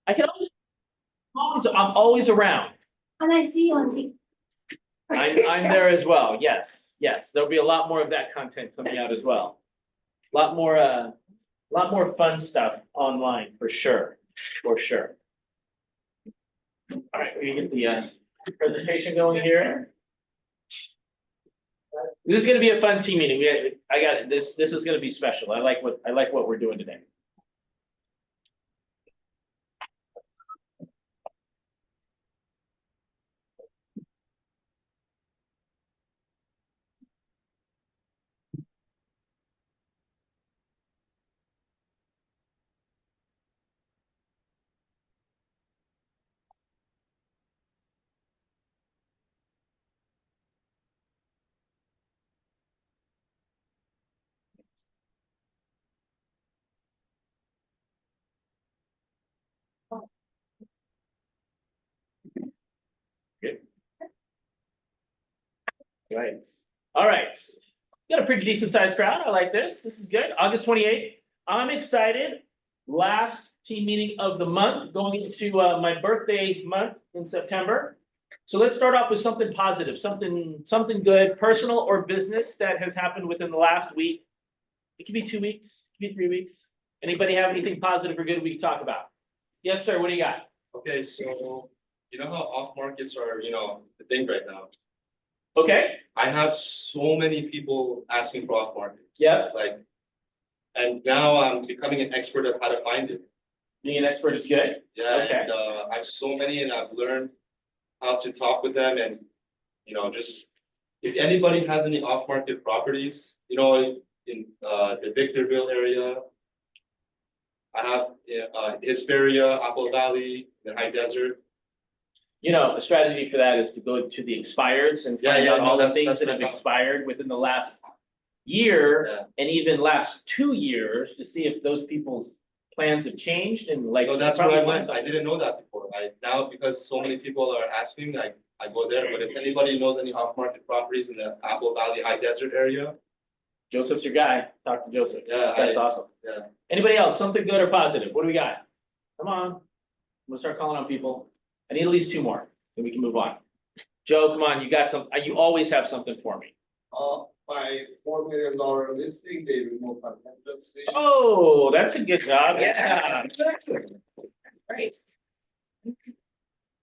I can I'm always around. And I see you on the. I'm there as well. Yes, yes. There'll be a lot more of that content coming out as well. A lot more fun stuff online for sure, for sure. All right, we get the presentation going here. This is going to be a fun team meeting. I got this. This is going to be special. I like what we're doing today. Good. Right. All right. Got a pretty decent sized crowd. I like this. This is good. August 28th. I'm excited. Last team meeting of the month, going into my birthday month in September. So let's start off with something positive, something good, personal or business that has happened within the last week. It could be 2 weeks, it could be 3 weeks. Anybody have anything positive or good we can talk about? Yes, sir. What do you got? Okay, so you know how off markets are, the thing right now. Okay. I have so many people asking for off markets. Yep. And now I'm becoming an expert of how to find it. Being an expert is good. Yeah, Okay. and I have so many, and I've learned how to talk with them, and just if anybody has any off market properties, in the Victorville area. I have Hesperia, Apple Valley, the High Desert. A strategy for that is to go to the expireds and find out all the things that have expired within the last year and even last 2 years to see if those people's plans have changed and So that's where I went. I didn't know that before. Now because so many people are asking, I go there. But if anybody knows any off-market properties in the Apple Valley High Desert area, Joseph's your guy. Talk to Joseph. Yeah, That's awesome. Yeah. Anybody else? Something good or positive? What do we got? Come on. I'm gonna start calling on people. I need at least 2 more, then we can move on. Joe, come on. You got some. You always have something for me. My $4 million listing, they removed my contingency. Oh, that's a good job. Yeah. Great.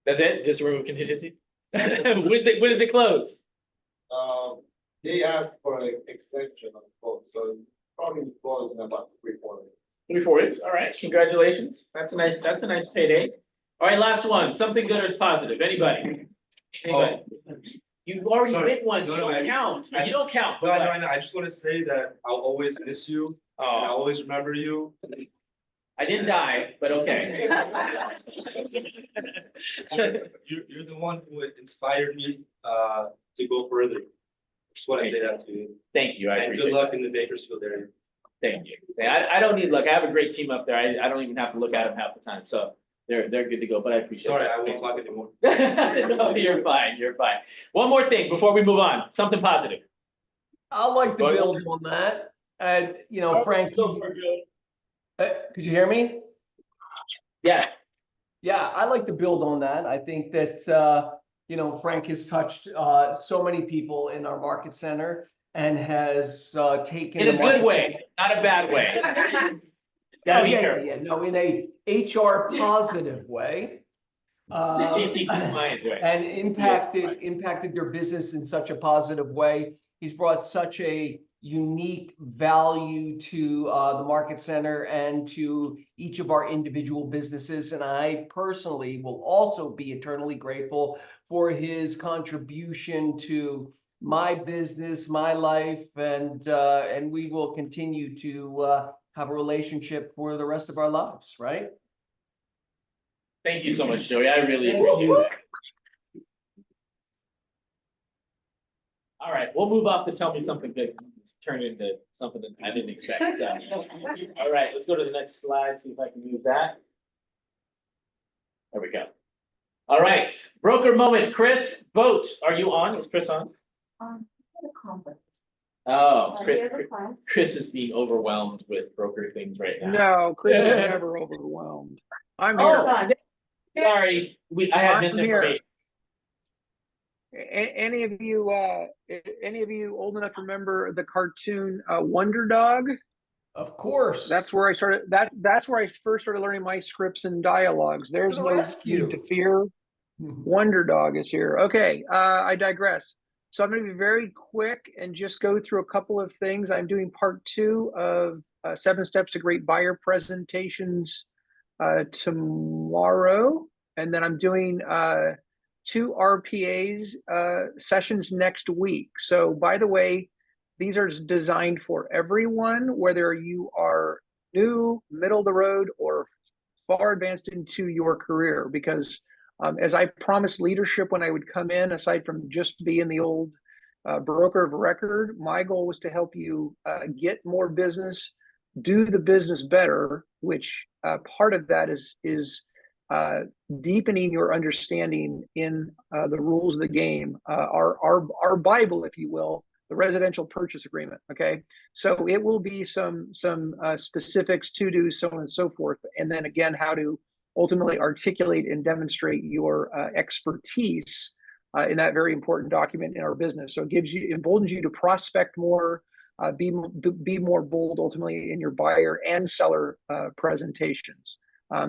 That's it? Just remove contingency? When does it close? They asked for an extension of quote, so it probably close in about 3-4 days. 3-4 weeks. All right. Congratulations. That's a nice payday. All right, last one. Something good or positive. Anybody? Anybody? You've already been once. You don't count. You don't count. No, I just want to say that I'll always miss you. And I'll always remember you. I didn't die, but okay. You're the one who inspired me to go further. Just want to say that to you. Thank you. I And appreciate good it. luck in the Bakersfield area. Thank you. I don't need luck. I have a great team up there. I don't even have to look at them half the time. So they're good to go, but I appreciate Sorry, it. I won't talk anymore. No, you're fine. You're fine. One more thing before we move on. Something positive. I'd like to build on that. And, Frank, could you hear me? Yeah. Yeah, I like to build on that. I think that, Frank has touched so many people in our market center and has taken In a the good market way, center- not a bad way. Oh, Gotta be yeah, careful. no, in a HR positive way. TC compliant way. And impacted their business in such a positive way. He's brought such a unique value to the market center and to each of our individual businesses. And I personally will also be eternally grateful for his contribution to my business, my life, and we will continue to have a relationship for the rest of our lives, right? Thank you so much, Joey. I really appreciate it. All right, we'll move off to tell me something good. It's turned into something that I didn't expect. So, all right, let's go to the next slide, see if I can move that. There we go. All right, broker moment. Chris, vote. Are you on? Is Chris on? Oh, Chris is being overwhelmed with broker things right now. No, Chris is never overwhelmed. I'm Hold here. on. Sorry, I had I'm here. misinformation. Any of you, old enough to remember the cartoon Wonder Dog? Of course. That's where I started. That's where I first started learning my scripts and dialogues. There's the no rescue. need to fear. Wonder Dog is here. Okay, I digress. So I'm going to be very quick and just go through a couple of things. I'm doing part 2 of 7 Steps to Great Buyer presentations tomorrow, and then I'm doing 2 RPAs sessions next week. So by the way, these are designed for everyone, whether you are new, middle of the road, or far advanced into your career, because as I promised leadership when I would come in, aside from just being the old broker of record, my goal was to help you get more business, do the business better, which part of that is deepening your understanding in the rules of the game, our Bible, if you will, the residential purchase agreement. Okay, so it will be some specifics, to do, so on and so forth, and then again, how to ultimately articulate and demonstrate your expertise in that very important document in our business. So it emboldens you to prospect more, be more bold ultimately in your buyer and seller presentations.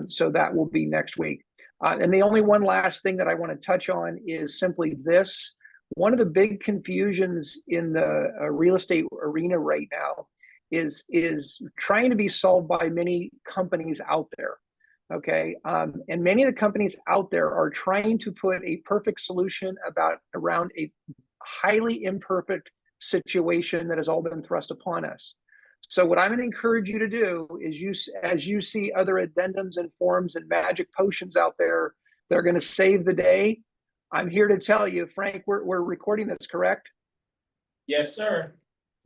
So that will be next week. And the only one last thing that I want to touch on is simply this. One of the big confusions in the real estate arena right now is trying to be solved by many companies out there. Okay, and many of the companies out there are trying to put a perfect solution around a highly imperfect situation that has all been thrust upon us. So what I'm going to encourage you to do is, as you see other addendums and forms and magic potions out there, they're going to save the day. I'm here to tell you, Frank, we're recording this, correct? Yes, sir.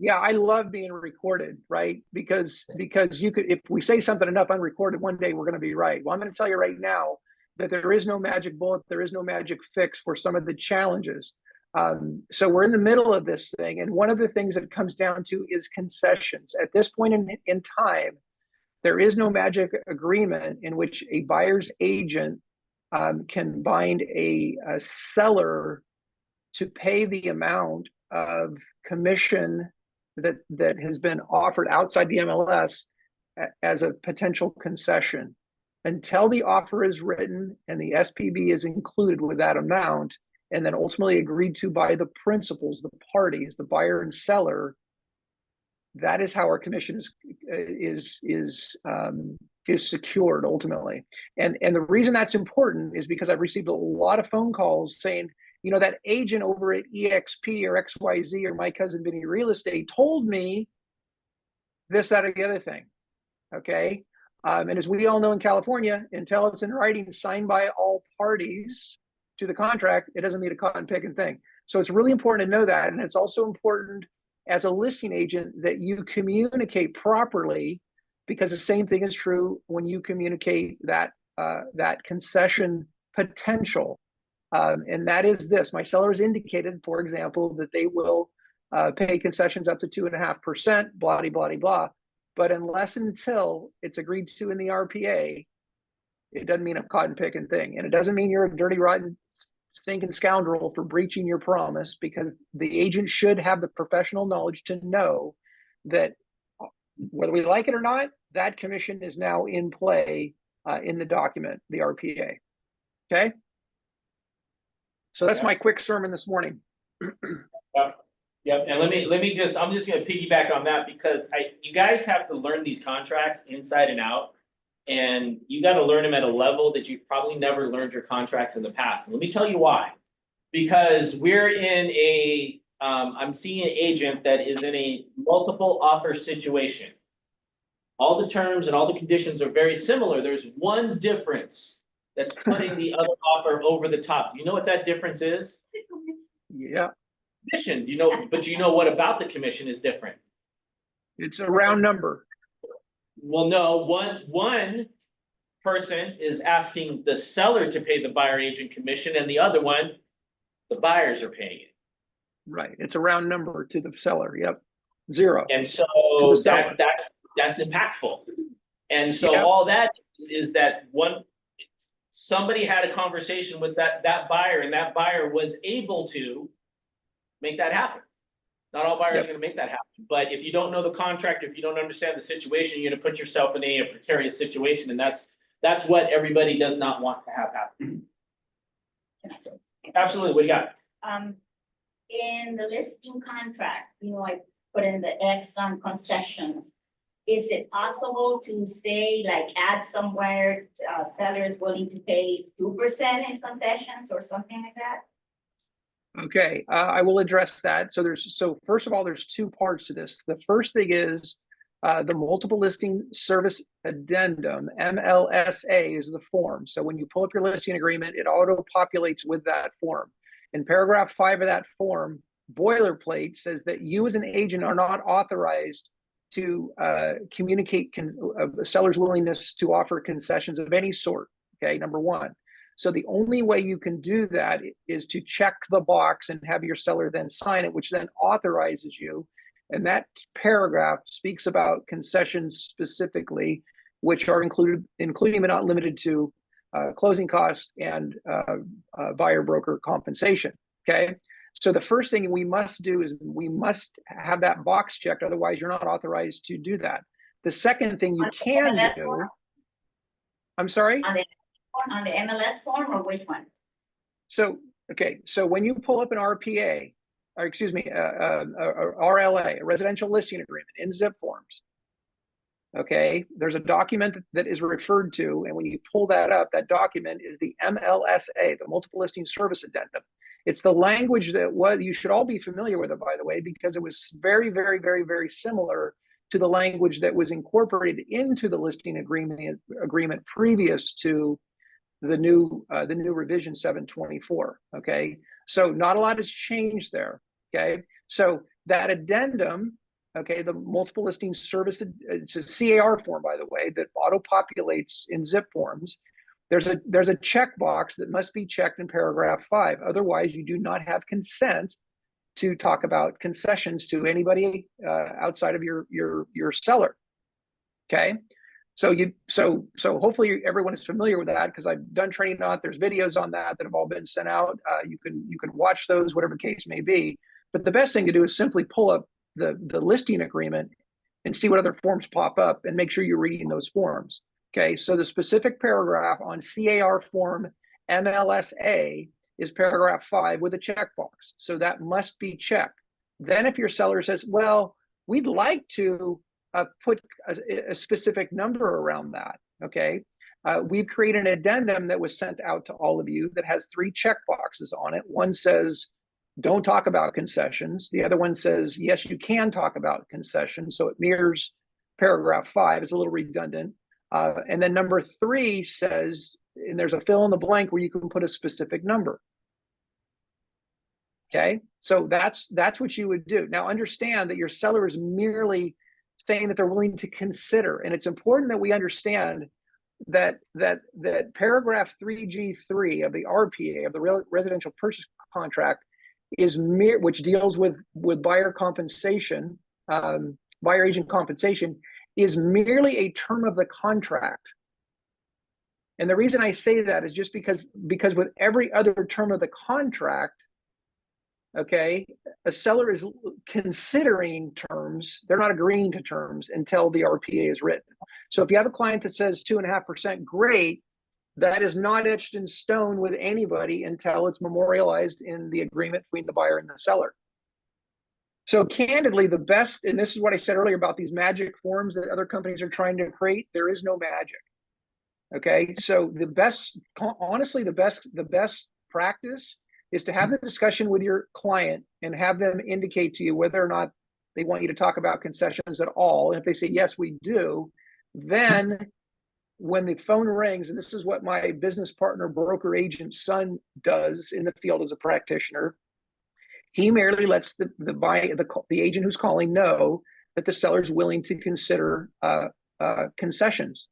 Yeah, I love being recorded, right? Because you could, if we say something enough unrecorded, one day we're going to be right. Well, I'm going to tell you right now that there is no magic bullet, there is no magic fix for some of the challenges. So we're in the middle of this thing, and one of the things that it comes down to is concessions. At this point in time, there is no magic agreement in which a buyer's agent can bind a seller to pay the amount of commission that has been offered outside the MLS as a potential concession. Until the offer is written and the SPB is included with that amount, and then ultimately agreed to by the principals, the parties, the buyer and seller, that is how our commission is secured ultimately. And the reason that's important is because I've received a lot of phone calls saying, you know, that agent over at EXP or XYZ or My Cousin Vinny Real Estate told me this, that, or the other thing. Okay. And as we all know in California, until it's in writing, signed by all parties to the contract, it doesn't mean a cotton picking thing. So it's really important to know that. And it's also important as a listing agent that you communicate properly, because the same thing is true when you communicate that concession potential. And that is this: my sellers indicated, for example, that they will pay concessions up to 2.5%, blah, blah, blah. But unless and until it's agreed to in the RPA, it doesn't mean a cotton picking thing. And it doesn't mean you're a dirty, rotten, stinking scoundrel for breaching your promise, because the agent should have the professional knowledge to know that whether we like it or not, that commission is now in play in the document, the RPA. Okay. So that's my quick sermon this morning. Yep. And I'm just going to piggyback on that, because you guys have to learn these contracts inside and out. And you got to learn them at a level that you've probably never learned your contracts in the past. And let me tell you why. Because we're in I'm seeing an agent that is in a multiple offer situation. All the terms and all the conditions are very similar. There's one difference that's putting the other offer over the top. Do you know what that difference is? Yeah. Commission. But you know what about the commission is different? It's a round number. Well, no, one person is asking the seller to pay the buyer agent commission, and the other one, the buyers are paying it. Right. It's a round number to the seller. Yep. 0. And so that's impactful. And so all that is that one somebody had a conversation with that buyer, and that buyer was able to make that happen. Not all buyers Yep. are gonna make that happen, but if you don't know the contract, if you don't understand the situation, you're gonna put yourself in a precarious situation, and that's what everybody does not want to have happen. Absolutely, what do you got? In the listing contract, I put in the X on concessions. Is it possible to say, like, add somewhere, seller is willing to pay 2% in concessions or something like that? Okay, I will address that. So first of all, there's two parts to this. The first thing is the multiple listing service addendum, MLSA, is the form. So when you pull up your listing agreement, it auto populates with that form. In paragraph 5 of that form, boilerplate says that you as an agent are not authorized to communicate a seller's willingness to offer concessions of any sort. Okay, number one. So the only way you can do that is to check the box and have your seller then sign it, which then authorizes you. And that paragraph speaks about concessions specifically, which are including but not limited to closing costs and buyer broker compensation. Okay. So the first thing we must do is we must have that box checked. Otherwise, you're not authorized to do that. The second thing you can do, I'm sorry? On the MLS form, or which one? So, okay, so when you pull up an RPA, or excuse me, a RLA, a residential listing agreement in zip forms, okay, there's a document that is referred to, and when you pull that up, that document is the MLSA, the Multiple Listing Service Addendum. It's the language that you should all be familiar with it, by the way, because it was very, very, very, very similar to the language that was incorporated into the listing agreement previous to the new revision 724. Okay, so not a lot has changed there. Okay, so that addendum, okay, the multiple listing service, it's a CAR form, by the way, that auto populates in zip forms. There's a checkbox that must be checked in paragraph 5. Otherwise, you do not have consent to talk about concessions to anybody outside of your seller. Okay. So hopefully everyone is familiar with that, because I've done training on it. There's videos on that have all been sent out. You can watch those, whatever the case may be. But the best thing to do is simply pull up the listing agreement and see what other forms pop up, and make sure you're reading those forms. Okay, so the specific paragraph on CAR form MLSA is paragraph 5 with a checkbox. So that must be checked. Then if your seller says, well, we'd like to put a specific number around that, okay? We've created an addendum that was sent out to all of you that has 3 check boxes on it. One says, don't talk about concessions. The other one says, yes, you can talk about concessions. So it mirrors paragraph 5. It's a little redundant. And then number 3 says, and there's a fill in the blank where you can put a specific number. Okay, so that's what you would do. Now understand that your seller is merely saying that they're willing to consider. And it's important that we understand that paragraph 3G3 of the RPA, of the residential purchase contract, is which deals with buyer compensation, buyer agent compensation, is merely a term of the contract. And the reason I say that is just because with every other term of the contract, okay, a seller is considering terms. They're not agreeing to terms until the RPA is written. So if you have a client that says 2.5%, great. That is not etched in stone with anybody until it's memorialized in the agreement between the buyer and the seller. So candidly, the best, and this is what I said earlier about these magic forms that other companies are trying to create, there is no magic. Okay, so the best, honestly, the best practice is to have the discussion with your client and have them indicate to you whether or not they want you to talk about concessions at all. And if they say, yes, we do, then when the phone rings, and this is what my business partner, broker agent son does in the field as a practitioner, he merely lets the agent who's calling know that the seller is willing to consider concessions.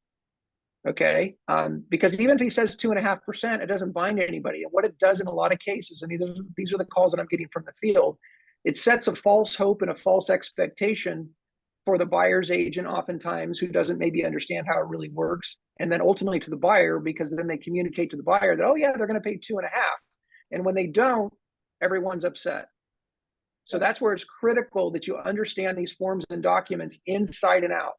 Okay, because even if he says 2.5%, it doesn't bind anybody. And what it does in a lot of cases, and these are the calls that I'm getting from the field, it sets a false hope and a false expectation for the buyer's agent oftentimes, who doesn't maybe understand how it really works, and then ultimately to the buyer, because then they communicate to the buyer that, oh yeah, they're going to pay 2.5. And when they don't, everyone's upset. So that's where it's critical that you understand these forms and documents inside and out.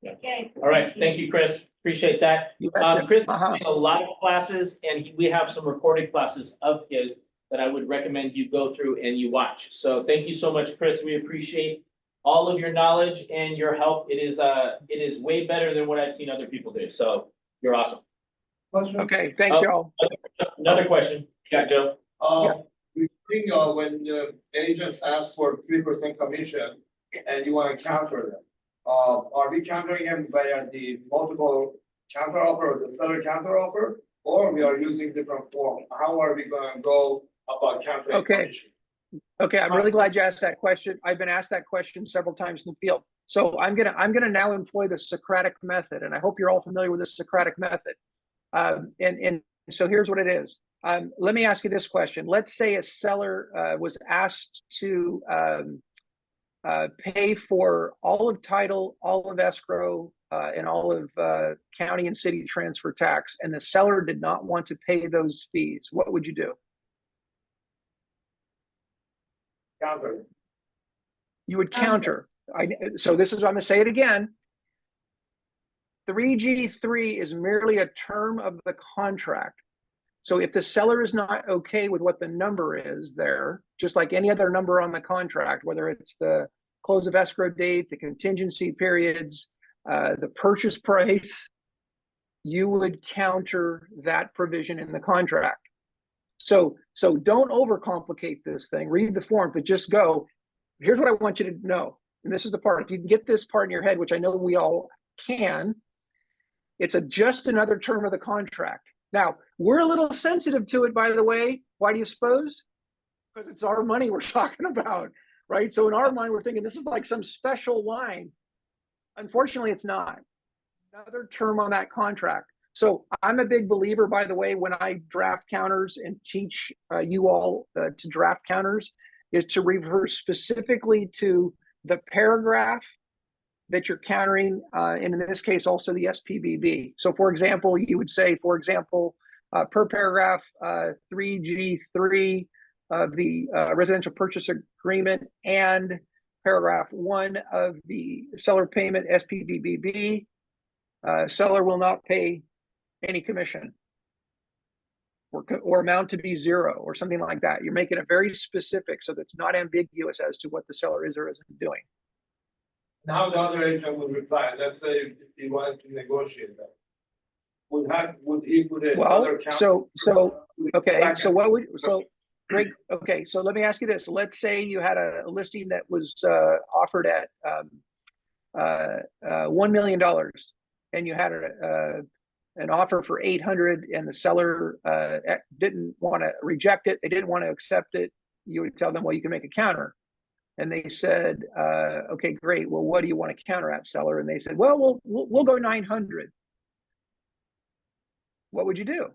Okay. All right, thank you, Chris. Appreciate that. You betcha. Chris is Uh-huh. doing a lot of classes, and we have some recorded classes of his that I would recommend you go through and you watch. So thank you so much, Chris. We appreciate all of your knowledge and your help. It is way better than what I've seen other people do. So you're awesome. Question. Okay, thank Oh. y'all. Another question. Yeah, Joe. We think, when the agents ask for 3% commission and you want to counter them, are we countering them via the multiple counter offer or the seller counter offer? Or we are using different form? How are we going to go about countering? Okay. commission? Okay, I'm really glad you asked that question. I've been asked that question several times in the field. So I'm gonna now employ the Socratic method, and I hope you're all familiar with the Socratic method. And so here's what it is. Let me ask you this question. Let's say a seller was asked to pay for all of title, all of escrow, and all of county and city transfer tax, and the seller did not want to pay those fees. What would you do? Counter. You would counter. So this is, I'm gonna say it again. 3G3 is merely a term of the contract. So if the seller is not okay with what the number is there, just like any other number on the contract, whether it's the close of escrow date, the contingency periods, the purchase price, you would counter that provision in the contract. So don't overcomplicate this thing. Read the form, but just go, here's what I want you to know. And this is the part, if you can get this part in your head, which I know we all can, it's just another term of the contract. Now, we're a little sensitive to it, by the way. Why do you suppose? Because it's our money we're talking about, right? So in our mind, we're thinking this is like some special line. Unfortunately, it's not. Another term on that contract. So I'm a big believer, by the way, when I draft counters and teach you all to draft counters, is to refer specifically to the paragraph that you're countering, and in this case, also the SPBB. So for example, you would say, for example, per paragraph 3G3 of the residential purchase agreement and paragraph 1 of the seller payment SPBB, seller will not pay any commission or amount to be 0 or something like that. You're making it very specific so that it's not ambiguous as to what the seller is or isn't doing. Now the other agent would reply, let's say if he wanted to negotiate that. Would he put it Well, other counter? okay, so what would, so great, okay, so let me ask you this. Let's say you had a listing that was offered at $1 million and you had an offer for 800 and the seller didn't want to reject it, they didn't want to accept it. You would tell them, well, you can make a counter. And they said, okay, great. Well, what do you want to counter at, seller? And they said, well, we'll go 900. What would you do?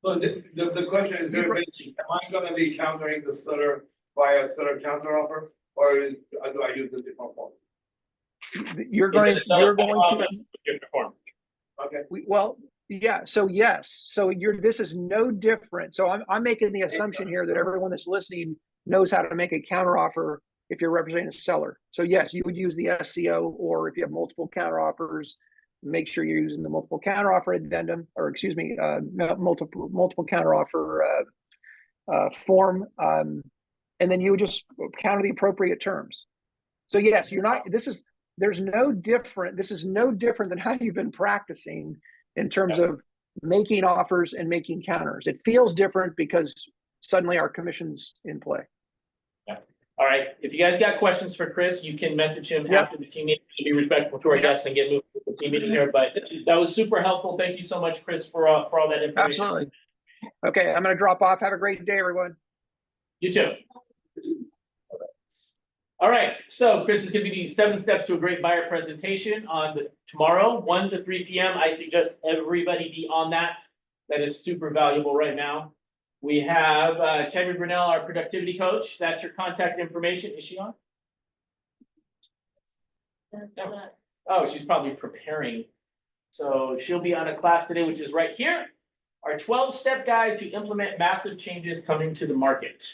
So the question is very basic. Am I gonna be countering the seller via seller counter offer, or do I use a different form? You're going to, Different form. Okay. well, yeah, so yes, so this is no different. So I'm making the assumption here that everyone that's listening knows how to make a counter offer if you're representing a seller. So yes, you would use the SCO, or if you have multiple counter offers, make sure you're using the multiple counter offer addendum, or excuse me, multiple counter offer form, and then you would just counter the appropriate terms. So yes, you're not, this is no different than how you've been practicing in terms of making offers and making counters. It feels different because suddenly our commission's in play. All right, if you guys got questions for Chris, you can message him after the team meeting to be respectful to our guests and get moving to the team meeting here. But that was super helpful. Thank you so much, Chris, for all that information. Absolutely. Okay, I'm going to drop off. Have a great day, everyone. You too. All right, so Chris is going to be the 7 steps to a great buyer presentation on tomorrow, 1 to 3 p.m. I suggest everybody be on that. That is super valuable right now. We have Tammy Brunel, our productivity coach. That's your contact information. Is she on? No. Oh, she's probably preparing. So she'll be on a class today, which is right here. Our 12-step guide to implement massive changes coming to the market.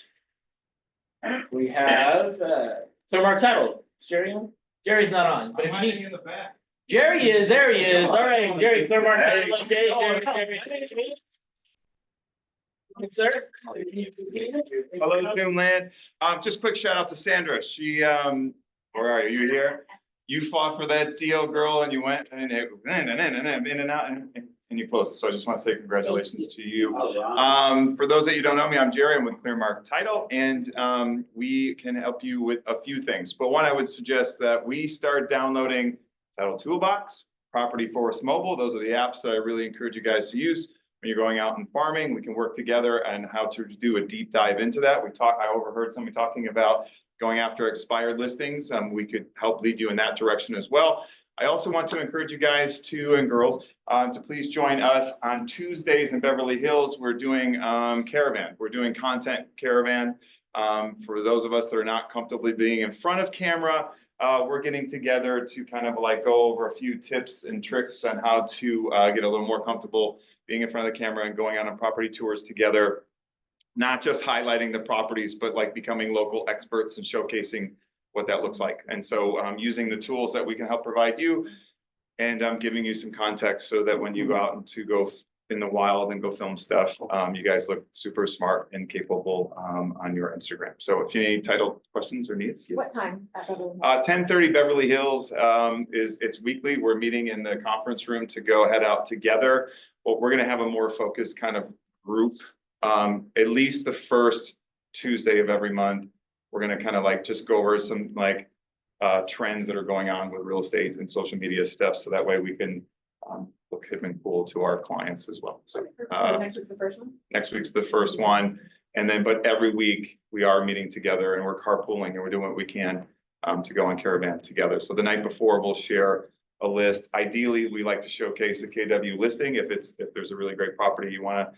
We have Thermar Title. Is Jerry on? Jerry's not on, but if you need. in the back. Jerry is, there he is. All right, Jerry, Thermar Title. Okay, Jerry. Good, sir. Hello, Zoom land. Just quick shout out to Sandra. She, where are you? You here? You fought for that deal, girl, and you went and in and out and you closed it. So I just want to say congratulations to you. For those that you don't know me, I'm Jerry. I'm with Clearmark Title, and we can help you with a few things. But one, I would suggest that we start downloading Title Toolbox, Property Forest Mobile. Those are the apps that I really encourage you guys to use. When you're going out and farming, we can work together on how to do a deep dive into that. I overheard somebody talking about going after expired listings. We could help lead you in that direction as well. I also want to encourage you guys and girls to please join us on Tuesdays in Beverly Hills. We're doing caravan. We're doing content caravan. For those of us that are not comfortably being in front of camera, we're getting together to kind of like go over a few tips and tricks on how to get a little more comfortable being in front of the camera and going on property tours together, not just highlighting the properties, but like becoming local experts and showcasing what that looks like. And so using the tools that we can help provide you, and giving you some context so that when you go out and to go in the wild and go film stuff, you guys look super smart and capable on your Instagram. So if you need title questions or needs. Yes. What time? 10:30 Beverly Hills it's weekly. We're meeting in the conference room to go head out together. But we're going to have a more focused kind of group, at least the first Tuesday of every month. We're going to kind of like just go over some like trends that are going on with real estate and social media stuff. So that way we can look hip and cool to our clients as well. So Next week's the first one? next week's the first one. And then, but every week we are meeting together and we're carpooling and we're doing what we can to go on caravan together. So the night before we'll share a list. Ideally, we like to showcase a KW listing. If there's a really great property you want to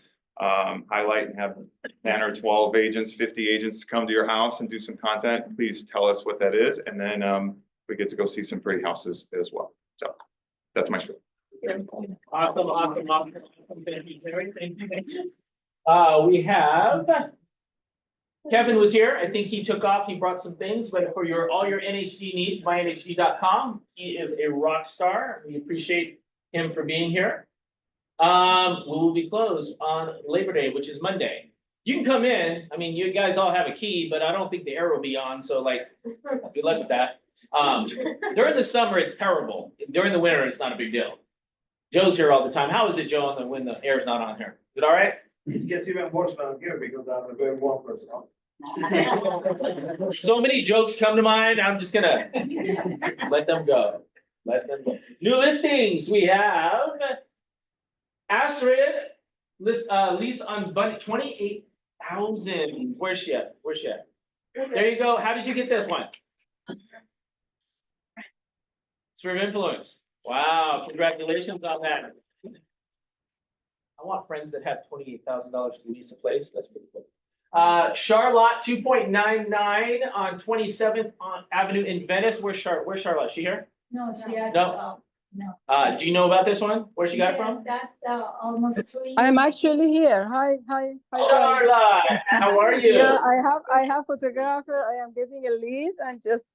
highlight and have 10 or 12 agents, 50 agents to come to your house and do some content, please tell us what that is. And then we get to go see some pretty houses as well. So that's my show. Awesome. Thank you, Jerry. Thank you. We have Kevin was here. I think he took off. He brought some things, but for all your NHD needs, mynhd.com. He is a rock star. We appreciate him for being here. We will be closed on Labor Day, which is Monday. You can come in. I mean, you guys all have a key, but I don't think the air will be on. So like, good luck with that. During the summer, it's terrible. During the winter, it's not a big deal. Joe's here all the time. How is it, Joe, when the air's not on here? Is it all right? It gets even worse down here because I'm a very warm person. So many jokes come to mind. I'm just gonna let them go. New listings. We have Astrid lease on Bunny 28,000. Where's she at? There you go. How did you get this one? Sphere of influence. Wow, congratulations on that. I want friends that have $28,000 to lease a place. That's pretty cool. Charlotte 2.99 on 27th Avenue in Venice. Where's Charlotte? Is she here? No, she had. No. No. Do you know about this one? Where she got it from? That's almost 2 years. I'm actually here. Hi, guys. Charlotte, how are you? Yeah, I have photographer. I am getting a lead and just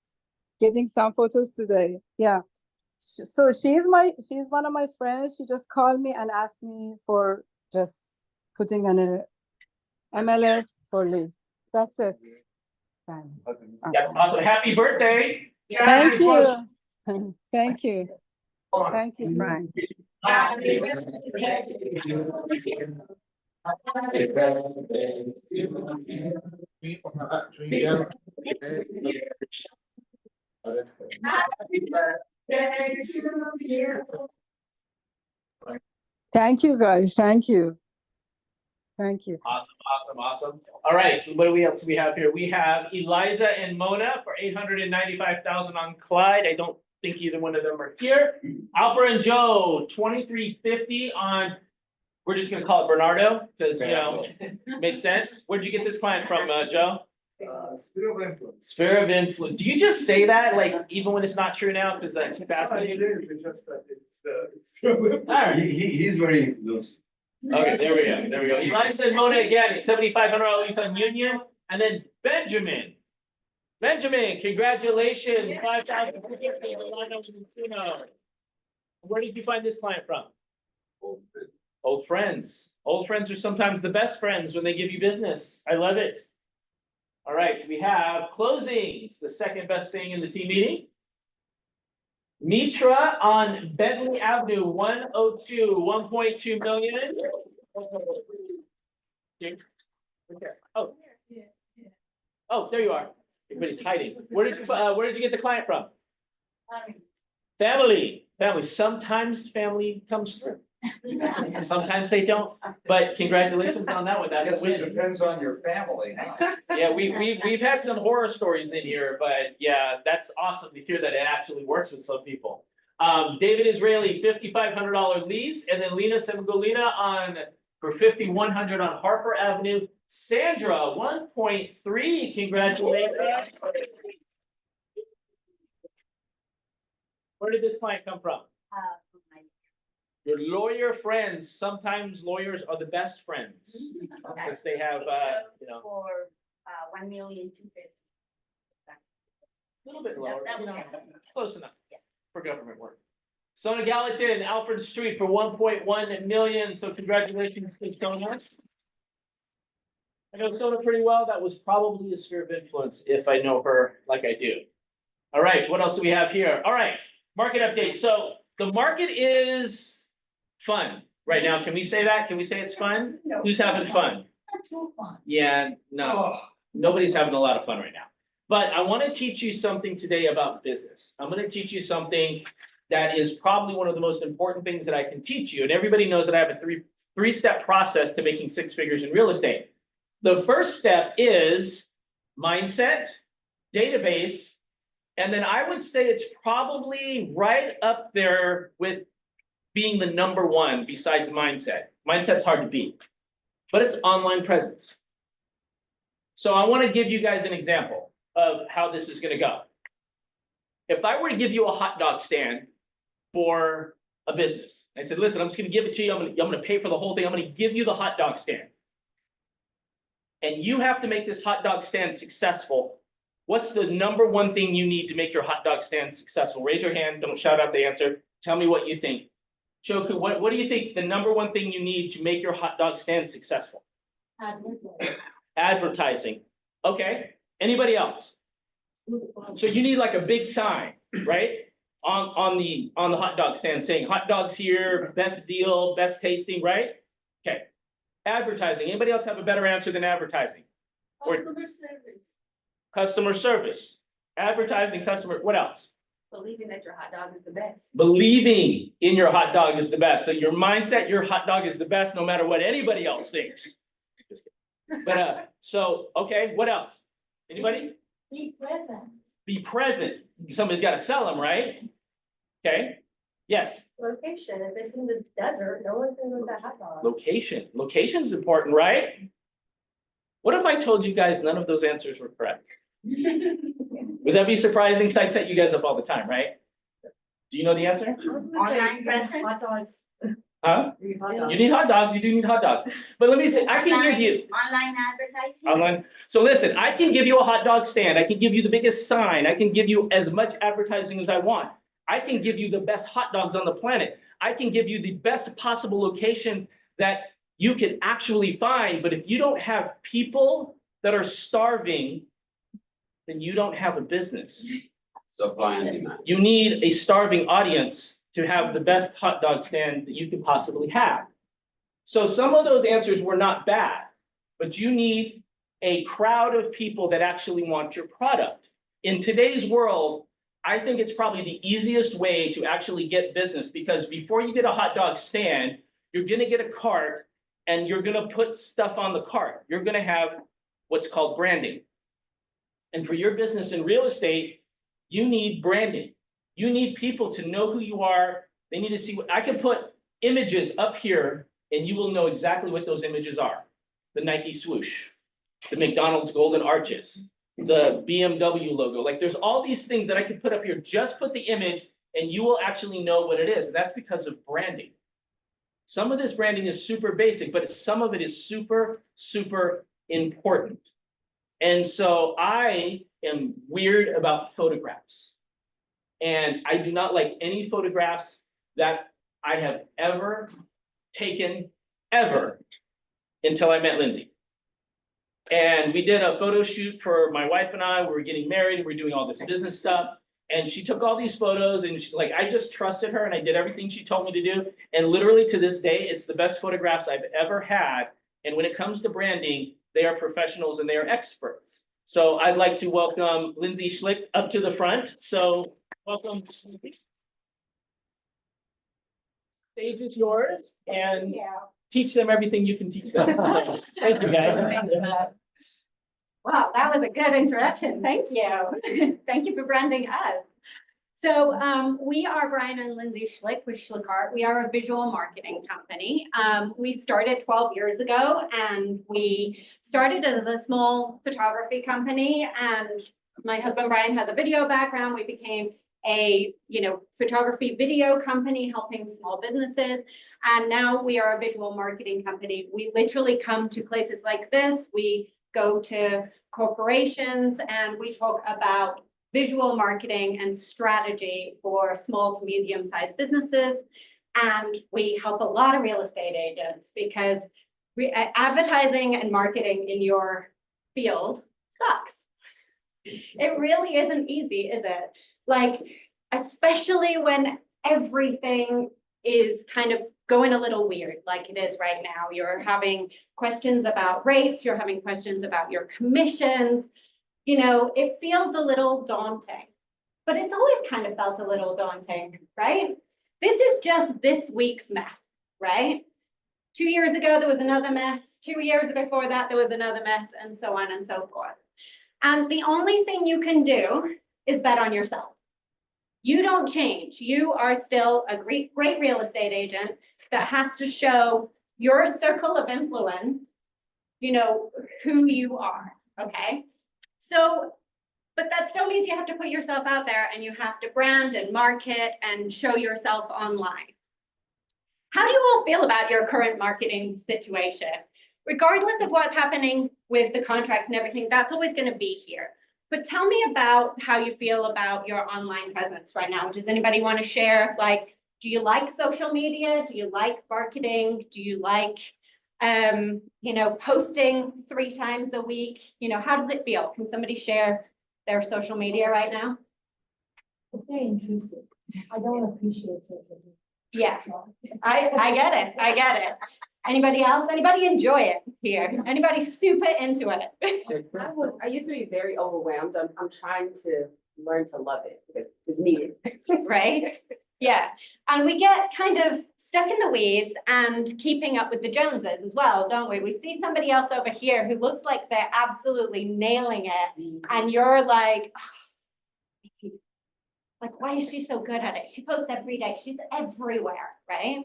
getting some photos today. Yeah. So she's one of my friends. She just called me and asked me for just putting on a MLS for lead. That's it. Fine. Yeah, awesome. Happy birthday. Thank you. Thank you. Thank you, Frank. Happy birthday to you. Happy birthday to you. Happy birthday to you. Thank you, guys. Thank you. Thank you. Awesome. All right, so what else do we have here? We have Eliza and Mona for 895,000 on Clyde. I don't think either one of them are here. Alpha and Joe, 2350 on We're just gonna call it Bernardo, because, you know, makes sense. Where'd you get this client from, Joe? Sphere of influence. Sphere of influence. Do you just say that, like, even when it's not true now, because I keep asking you? It's just that it's sphere of influence. All right. He's very loose. Okay, there we go, there we go. Elijah and Mona again, $7,500 lease on Union, and then Benjamin. Benjamin, congratulations, 5,000. Where did you find this client from? Old friends. Old friends are sometimes the best friends when they give you business. I love it. All right, we have closings, the second best thing in the team meeting. Mitra on Bentley Avenue, 102, 1.2 million. Oh. Oh, there you are. Everybody's hiding. Where did you get the client from? Family. Sometimes family comes through. Sometimes they don't, but congratulations on that one. That's a win. Depends on your family, huh? Yeah, we've had some horror stories in here, but yeah, that's awesome to hear that it actually works with some people. David Israeli, $5,500 lease, and then Lena Semigolina for $5,100 on Harper Avenue. Sandra, 1.3, congratulations. Where did this client come from? Your lawyer friends. Sometimes lawyers are the best friends because they have, you know, For, 1,250,000. a little bit lower, that you was know, awesome. close enough Yeah. for government work. Sona Gallatin, Alfred Street for 1.1 million. So congratulations to Sona. I know Sona pretty well. That was probably a sphere of influence if I know her like I do. All right, what else do we have here? All right, market update. So the market is fun right now. Can we say that? Can we say it's fun? No. Who's having fun? Not too fun. Yeah, no, nobody's having a lot of fun right now. But I want to teach you something today about business. I'm going to teach you something that is probably one of the most important things that I can teach you. And everybody knows that I have a three-step process to making six figures in real estate. The first step is mindset, database, and then I would say it's probably right up there with being the number one besides mindset. Mindset's hard to beat, but it's online presence. So I want to give you guys an example of how this is going to go. If I were to give you a hot dog stand for a business, I said, listen, I'm just going to give it to you. I'm going to pay for the whole thing. I'm going to give you the hot dog stand. And you have to make this hot dog stand successful. What's the number one thing you need to make your hot dog stand successful? Raise your hand. Don't shout out the answer. Tell me what you think. Shoku, what do you think the number one thing you need to make your hot dog stand successful? Advertising. Okay. Anybody else? So you need like a big sign, right? On the hot dog stand saying hot dogs here, best deal, best tasting, right? Okay. Advertising. Anybody else have a better answer than advertising? Customer service, Customer service. Advertising, customer, what else? believing that your hot dog is the best. Believing in your hot dog is the best. So your mindset, your hot dog is the best, no matter what anybody else thinks. Just kidding. But, so, okay, what else? Anybody? Be present. Be present. Somebody's got to sell them, right? Okay, yes. Location, if it's in the desert, no one's gonna go to that hot dog. Location. Location's important, right? What if I told you guys none of those answers were correct? Would that be surprising? Because I set you guys up all the time, right? Do you know the answer? Online presence. Hot dogs. Huh? You need hot You dogs. need hot dogs, you do need hot dogs. But let me say, I can give you, Online advertising. online, so listen, I can give you a hot dog stand, I can give you the biggest sign, I can give you as much advertising as I want. I can give you the best hot dogs on the planet. I can give you the best possible location that you can actually find, but if you don't have people that are starving, then you don't have a business. Supply and demand. You need a starving audience to have the best hot dog stand that you could possibly have. So some of those answers were not bad, but you need a crowd of people that actually want your product. In today's world, I think it's probably the easiest way to actually get business, because before you get a hot dog stand, you're gonna get a cart and you're gonna put stuff on the cart. You're gonna have what's called branding. And for your business in real estate, you need branding. You need people to know who you are. They need to see what I can put images up here and you will know exactly what those images are. The Nike swoosh, the McDonald's golden arches, the BMW logo. Like there's all these things that I could put up here. Just put the image and you will actually know what it is. And that's because of branding. Some of this branding is super basic, but some of it is super, super important. And so I am weird about photographs. And I do not like any photographs that I have ever taken, ever, until I met Lindsay. And we did a photo shoot for my wife and I. We were getting married, we were doing all this business stuff. And she took all these photos and she, like, I just trusted her and I did everything she told me to do. And literally to this day, it's the best photographs I've ever had. And when it comes to branding, they are professionals and they are experts. So I'd like to welcome Lindsay Schlick up to the front. So welcome. Stage is yours and teach them everything you can teach them. So, thank you guys. Wow, that was a good introduction. Thank you. Thank you for branding us. So we are Brian and Lindsay Schlick with Schlick Art. We are a visual marketing company. We started 12 years ago and we started as a small photography company, and my husband Brian has a video background. We became a photography video company helping small businesses, and now we are a visual marketing company. We literally come to places like this. We go to corporations and we talk about visual marketing and strategy for small to medium-sized businesses. And we help a lot of real estate agents because advertising and marketing in your field sucks. It really isn't easy, is it? Like, especially when everything is kind of going a little weird like it is right now. You're having questions about rates, you're having questions about your commissions. It feels a little daunting, but it's always kind of felt a little daunting, right? This is just this week's mess, right? 2 years ago, there was another mess. 2 years before that, there was another mess, and so on and so forth. And the only thing you can do is bet on yourself. You don't change. You are still a great real estate agent that has to show your circle of influence, who you are, okay? So, but that still means you have to put yourself out there and you have to brand and market and show yourself online. How do you all feel about your current marketing situation? Regardless of what's happening with the contracts and everything, that's always going to be here. But tell me about how you feel about your online presence right now. Does anybody want to share? Like, do you like social media? Do you like marketing? Do you like, posting 3 times a week? How does it feel? Can somebody share their social media right now? It's very intrusive. I don't appreciate social media. Yeah, I get it. I get it. Anybody else? Anybody enjoy it here? Anybody super into it? I used to be very overwhelmed. I'm trying to learn to love it. It's needed. Right? Yeah. And we get kind of stuck in the weeds and keeping up with the Joneses as well, don't we? We see somebody else over here who looks like they're absolutely nailing it. And you're like, why is she so good at it? She posts every day. She's everywhere, right?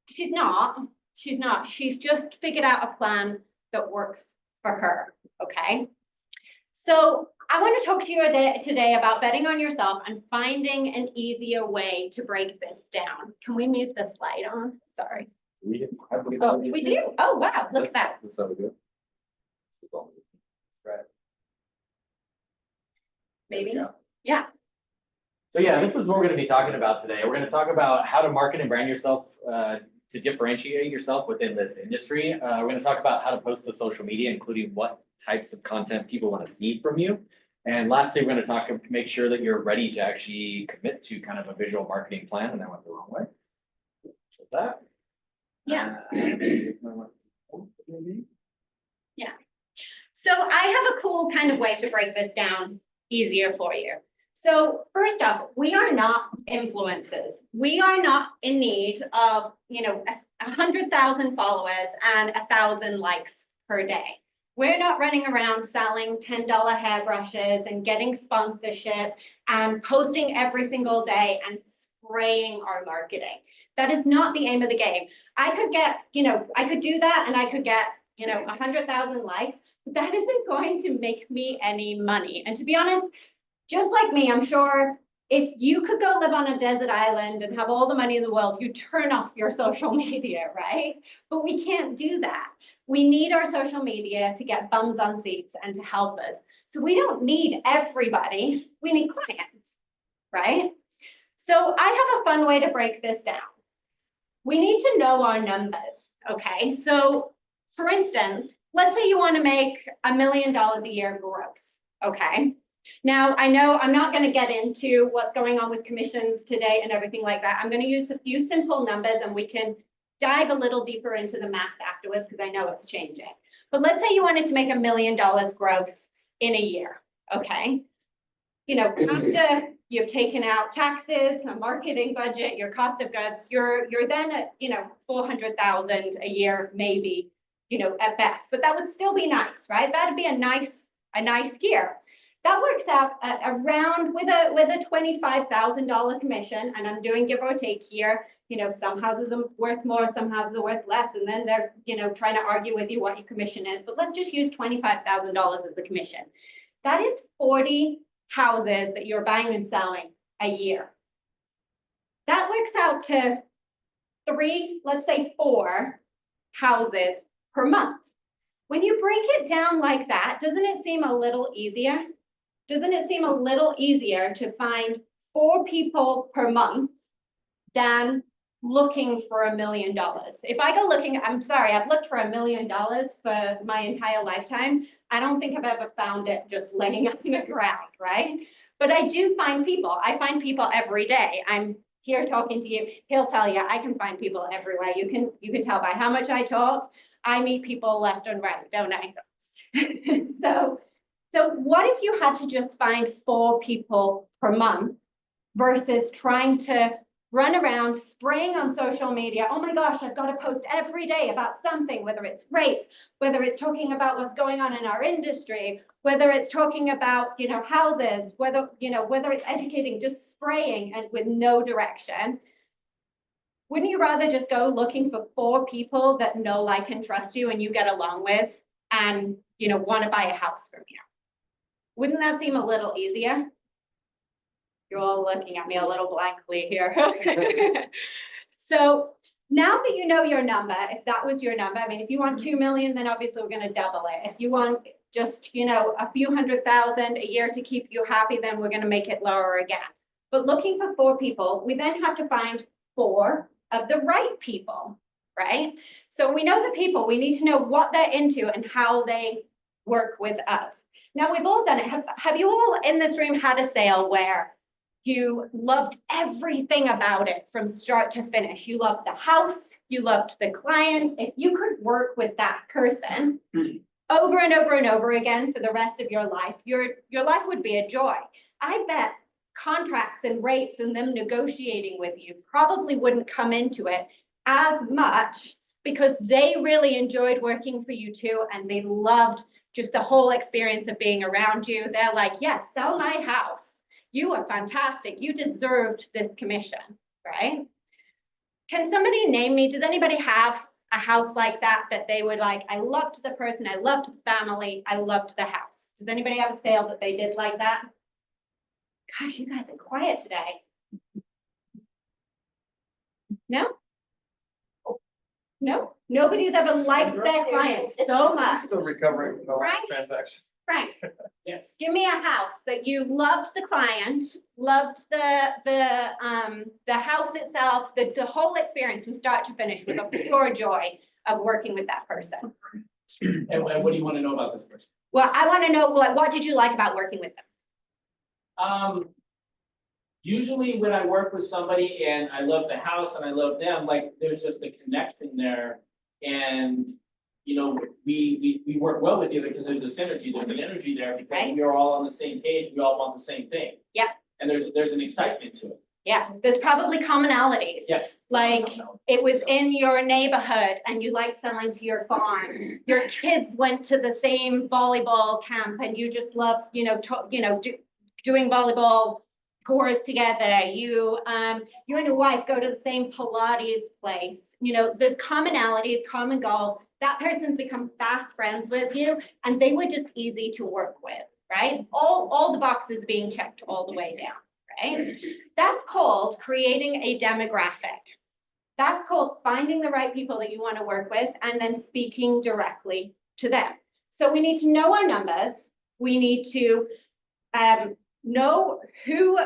She's not. She's not. She's just figured out a plan that works for her, okay? So I want to talk to you today about betting on yourself and finding an easier way to break this down. Can we move the slide on? Sorry. Oh, we do? Oh, wow. Look at that. That's how we do it. Right. Maybe? Yeah. So yeah, this is what we're going to be talking about today. We're going to talk about how to market and brand yourself to differentiate yourself within this industry. We're going to talk about how to post to social media, including what types of content people want to see from you. And lastly, we're going to make sure that you're ready to actually commit to kind of a visual marketing plan. And that went the wrong way. With that. Yeah. Yeah. So I have a cool kind of way to break this down easier for you. So first off, we are not influencers. We are not in need of, 100,000 followers and 1,000 likes per day. We're not running around selling $10 hairbrushes and getting sponsorship and posting every single day and spraying our marketing. That is not the aim of the game. I could get, I could do that and I could get, 100,000 likes, but that isn't going to make me any money. And to be honest, just like me, I'm sure if you could go live on a desert island and have all the money in the world, you turn off your social media, right? But we can't do that. We need our social media to get bums on seats and to help us. So we don't need everybody, we need clients, right? So I have a fun way to break this down. We need to know our numbers, okay? So for instance, let's say you want to make $1 million a year gross, okay? Now, I know I'm not going to get into what's going on with commissions today and everything like that. I'm going to use a few simple numbers and we can dive a little deeper into the math afterwards because I know it's changing. But let's say you wanted to make $1 million gross in a year, okay? After you've taken out taxes, a marketing budget, your cost of goods, you're then at, 400,000 a year, maybe, at best, but that would still be nice, right? That'd be a nice year. That works out around with a $25,000 commission, and I'm doing give or take here. Some houses are worth more, some houses are worth less, and then they're, trying to argue with you what your commission is. But let's just use $25,000 as a commission. That is 40 houses that you're buying and selling a year. That works out to 3, let's say 4 houses per month. When you break it down like that, doesn't it seem a little easier? Doesn't it seem a little easier to find 4 people per month than looking for $1 million? If I go looking, I'm sorry, I've looked for $1 million for my entire lifetime. I don't think I've ever found it just laying on the ground, right? But I do find people. I find people every day. I'm here talking to you. He'll tell you, I can find people everywhere. You can tell by how much I talk. I meet people left and right, don't I? So what if you had to just find 4 people per month versus trying to run around spraying on social media? Oh my gosh, I've got to post every day about something, whether it's rates, whether it's talking about what's going on in our industry, whether it's talking about, houses, whether it's educating, just spraying and with no direction. Wouldn't you rather just go looking for 4 people that know, like, and trust you and you get along with and, want to buy a house from you? Wouldn't that seem a little easier? You're all looking at me a little blankly here. So now that you know your number, if that was your number, I mean, if you want 2 million, then obviously we're going to double it. If you want just, a few 100,000 a year to keep you happy, then we're going to make it lower again. But looking for 4 people, we then have to find 4 of the right people, right? So we know the people, we need to know what they're into and how they work with us. Now, we've all done it. Have you all in this room had a sale where you loved everything about it from start to finish? You loved the house, you loved the client. If you could work with that person over and over and over again for the rest of your life, your life would be a joy. I bet contracts and rates and them negotiating with you probably wouldn't come into it as much because they really enjoyed working for you too, and they loved just the whole experience of being around you. They're like, yes, sell my house. You are fantastic. You deserved this commission, right? Can somebody name me, does anybody have a house like that they would like, I loved the person, I loved the family, I loved the house? Does anybody have a sale that they did like that? Gosh, you guys are quiet today. No? No? Nobody's ever liked their client so much. Still recovering from the last Frank? transaction. Frank, Yes. give me a house that you loved the client, loved the house itself, the whole experience from start to finish was a pure joy of working with that person. And what do you want to know about this person? Well, I want to know, what did you like about working with them? Usually when I work with somebody and I love the house and I love them, like there's just a connection there. And, we work well with you because there's a synergy, there's an energy there because Right. we're all on the same page. We all want the same thing. Yeah. And there's an excitement to it. Yeah, there's probably commonalities. Yeah. Like it was in your neighborhood and you like selling to your farm. Your kids went to the same volleyball camp and you just love, doing volleyball, tours together, you and your wife go to the same Pilates place, there's commonalities, common goals, that person's become fast friends with you, and they were just easy to work with, right? All the boxes being checked all the way down, right? That's called creating a demographic. That's called finding the right people that you want to work with and then speaking directly to them. So we need to know our numbers. We need to know who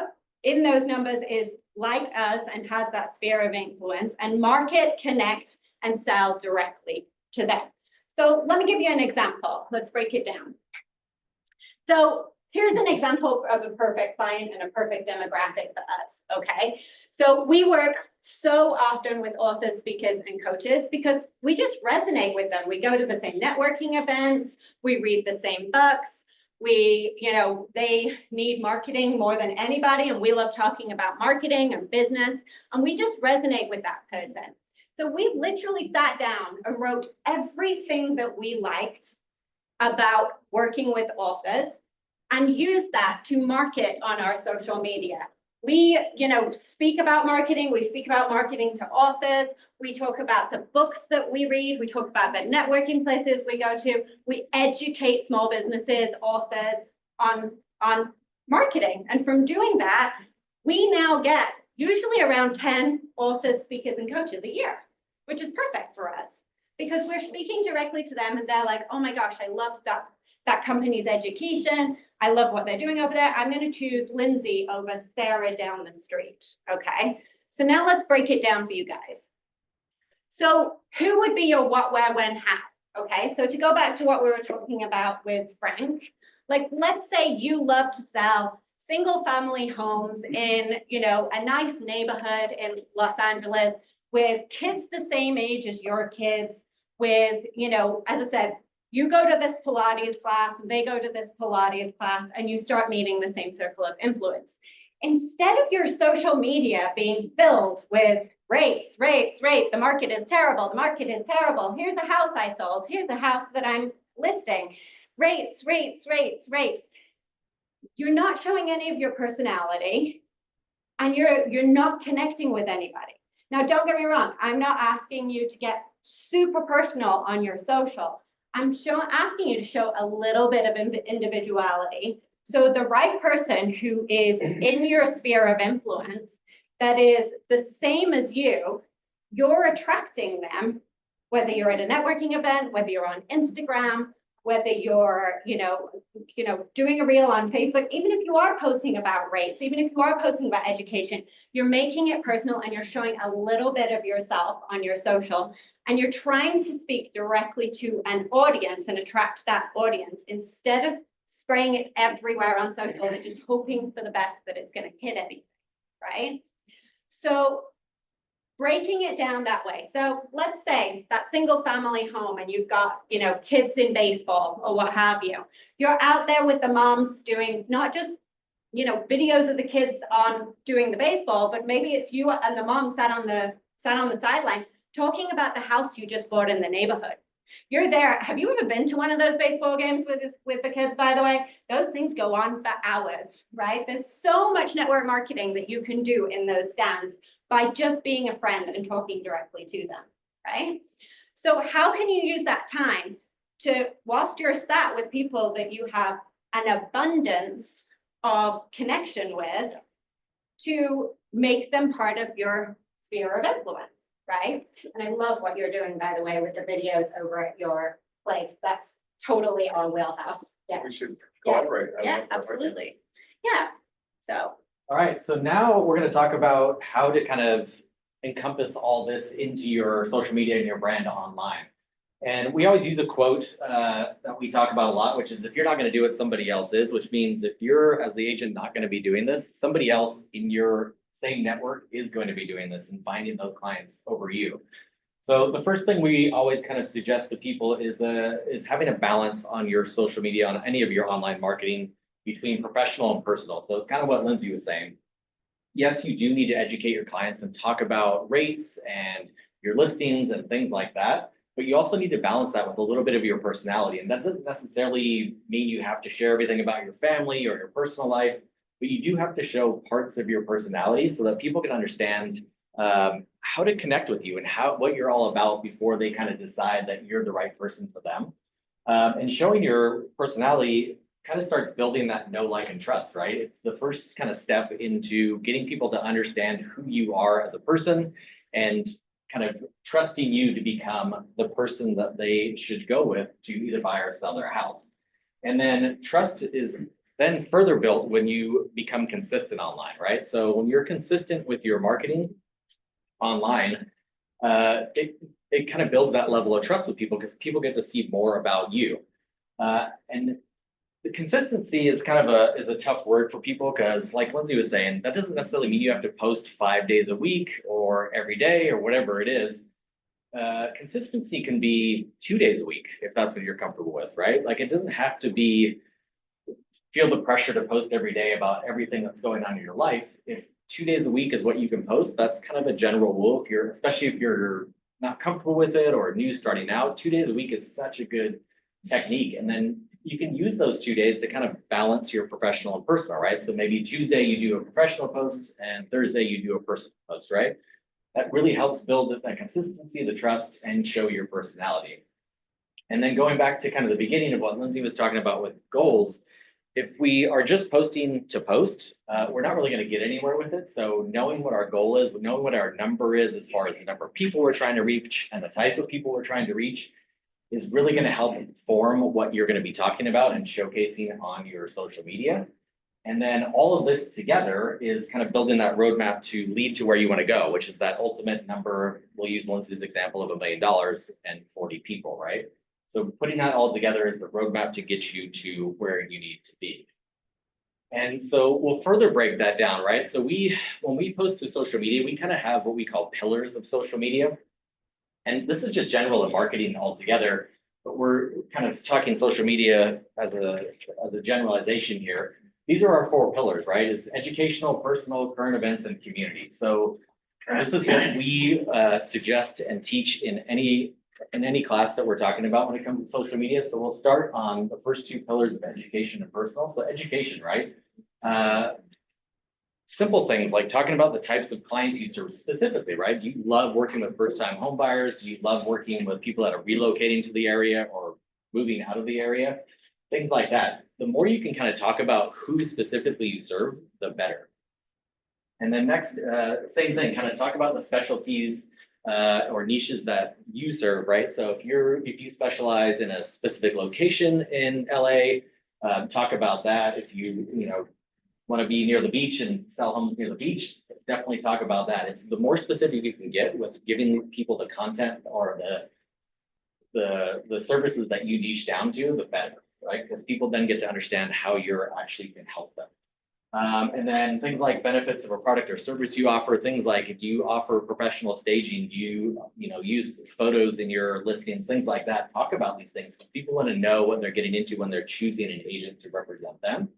in those numbers is like us and has that sphere of influence, and market, connect, and sell directly to them. So let me give you an example. Let's break it down. So here's an example of a perfect client and a perfect demographic for us, okay? So we work so often with authors, speakers, and coaches because we just resonate with them. We go to the same networking events, we read the same books, they need marketing more than anybody, and we love talking about marketing and business, and we just resonate with that person. So we literally sat down and wrote everything that we liked about working with authors and used that to market on our social media. We, speak about marketing. We speak about marketing to authors. We talk about the books that we read. We talk about the networking places we go to. We educate small businesses, authors on marketing. And from doing that, we now get usually around 10 authors, speakers, and coaches a year, which is perfect for us because we're speaking directly to them and they're like, oh my gosh, I love that company's education. I love what they're doing over there. I'm going to choose Lindsay over Sarah down the street. Okay. So now let's break it down for you guys. So who would be your what, where, when, how? Okay. So to go back to what we were talking about with Frank, like, let's say you love to sell single family homes in, a nice neighborhood in Los Angeles with kids the same age as your kids with, as I said, you go to this Pilates class and they go to this Pilates class and you start meeting the same circle of influence. Instead of your social media being filled with rates, the market is terrible, here's a house I sold, here's a house that I'm listing, rates. You're not showing any of your personality and you're not connecting with anybody. Now, don't get me wrong, I'm not asking you to get super personal on your social. I'm asking you to show a little bit of individuality. So the right person who is in your sphere of influence that is the same as you're attracting them, whether you're at a networking event, whether you're on Instagram, whether you're, doing a reel on Facebook, even if you are posting about rates, even if you are posting about education, you're making it personal and you're showing a little bit of yourself on your social. And you're trying to speak directly to an audience and attract that audience instead of spraying it everywhere on social and just hoping for the best that it's going to hit anything, right? So breaking it down that way. So let's say that single family home and you've got, kids in baseball or what have you. You're out there with the moms doing not just, videos of the kids on doing the baseball, but maybe it's you and the mom sat on the sideline talking about the house you just bought in the neighborhood. You're there. Have you ever been to one of those baseball games with the kids, by the way? Those things go on for hours, right? There's so much network marketing that you can do in those stands by just being a friend and talking directly to them, right? So how can you use that time to, whilst you're sat with people that you have an abundance of connection with, to make them part of your sphere of influence? Right? And I love what you're doing, by the way, with the videos over at your place. That's totally our wheelhouse. Yeah. We should cooperate. Yeah, absolutely. Yeah. So. All right, so now we're going to talk about how to kind of encompass all this into your social media and your brand online. And we always use a quote that we talk about a lot, which is if you're not going to do it, somebody else is, which means if you're, as the agent, not going to be doing this, somebody else in your same network is going to be doing this and finding those clients over you. So the first thing we always kind of suggest to people is having a balance on your social media, on any of your online marketing between professional and personal. So it's kind of what Lindsay was saying. Yes, you do need to educate your clients and talk about rates and your listings and things like that, but you also need to balance that with a little bit of your personality. And that doesn't necessarily mean you have to share everything about your family or your personal life. but you do have to show parts of your personality so that people can understand how to connect with you and what you're all about before they kind of decide that you're the right person for them. And showing your personality kind of starts building that know, like, and trust, right? It's the first kind of step into getting people to understand who you are as a person and kind of trusting you to become the person that they should go with to either buy or sell their house. And then trust is then further built when you become consistent online, right? So when you're consistent with your marketing online, it kind of builds that level of trust with people because people get to see more about you. And the consistency is kind of a tough word for people because, like Lindsay was saying, that doesn't necessarily mean you have to post 5 days a week or every day or whatever it is. Consistency can be 2 days a week if that's what you're comfortable with, right? Like it doesn't have to be feel the pressure to post every day about everything that's going on in your life. If 2 days a week is what you can post, that's kind of a general rule. If you're, especially if you're not comfortable with it or new starting out, 2 days a week is such a good technique. And then you can use those 2 days to kind of balance your professional and personal, right? So maybe Tuesday you do a professional post and Thursday you do a personal post, right? That really helps build that consistency, the trust, and show your personality. And then going back to kind of the beginning of what Lindsay was talking about with goals, if we are just posting to post, we're not really going to get anywhere with it. So knowing what our goal is, knowing what our number is as far as the number of people we're trying to reach and the type of people we're trying to reach is really going to help inform what you're going to be talking about and showcasing on your social media. And then all of this together is kind of building that roadmap to lead to where you want to go, which is that ultimate number. We'll use Lindsay's example of $1 million and 40 people, right? So putting that all together is the roadmap to get you to where you need to be. And so we'll further break that down, right? So when we post to social media, we kind of have what we call pillars of social media. And this is just general in marketing altogether, but we're kind of talking social media as a generalization here. These are our 4 pillars, right? It's educational, personal, current events, and community. So this is what we suggest and teach in any class that we're talking about when it comes to social media. So we'll start on the first 2 pillars of education and personal. So education, right? Simple things like talking about the types of clients you serve specifically, right? Do you love working with first-time home buyers? Do you love working with people that are relocating to the area or moving out of the area? Things like that. The more you can kind of talk about who specifically you serve, the better. And then next, same thing, kind of talk about the specialties or niches that you serve, right? So if you specialize in a specific location in LA, talk about that. If you want to be near the beach and sell homes near the beach, definitely talk about that. It's the more specific you can get with giving people the content or the services that you niche down to, the better, right? Because people then get to understand how you're actually can help them. And then things like benefits of a product or service you offer, things like, do you offer professional staging? Do you use photos in your listings, things like that? Talk about these things because people want to know what they're getting into when they're choosing an agent to represent them.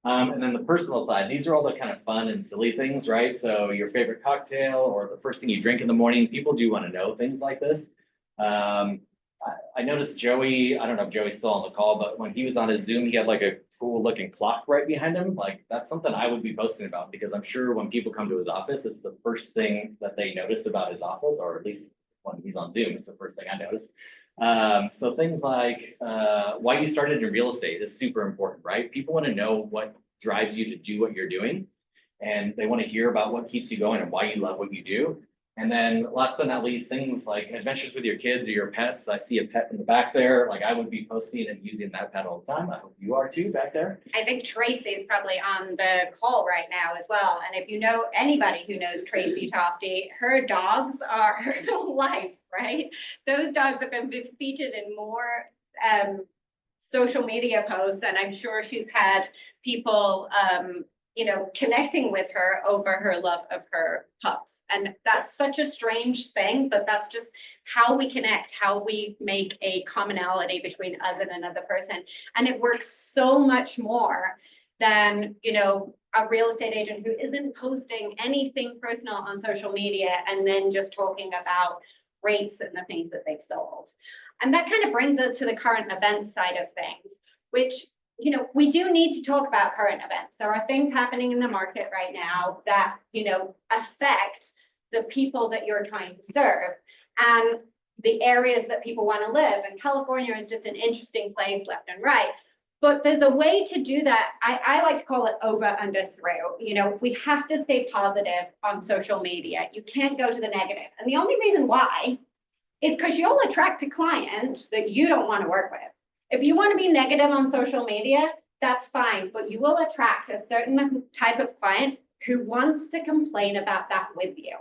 And then the personal side, these are all the kind of fun and silly things, right? So your favorite cocktail or the first thing you drink in the morning, people do want to know things like this. I noticed Joey, I don't know if Joey's still on the call, but when he was on his Zoom, he had like a cool looking clock right behind him. Like that's something I would be posting about because I'm sure when people come to his office, it's the first thing that they notice about his office, or at least when he's on Zoom, it's the first thing I notice. So things like why you started in real estate is super important, right? People want to know what drives you to do what you're doing, and they want to hear about what keeps you going and why you love what you do. And then last but not least, things like adventures with your kids or your pets. I see a pet in the back there. Like I would be posting and using that pet all the time. I hope you are too back there. I think Tracy is probably on the call right now as well. And if you know anybody who knows Tracy Tofty, her dogs are her life, right? Those dogs have been featured in more social media posts, and I'm sure she's had people connecting with her over her love of her pups. And that's such a strange thing, but that's just how we connect, how we make a commonality between us and another person. And it works so much more than, a real estate agent who isn't posting anything personal on social media and then just talking about rates and the things that they've sold. And that kind of brings us to the current event side of things, which you know, we do need to talk about current events. There are things happening in the market right now that, you know, affect the people that you're trying to serve and the areas that people want to live. And California is just an interesting place left and right. But there's a way to do that. I like to call it over, under, through. You know, we have to stay positive on social media. You can't go to the negative. And the only reason why is because you'll attract a client that you don't want to work with. If you want to be negative on social media, that's fine, but you will attract a certain type of client who wants to complain about that with you.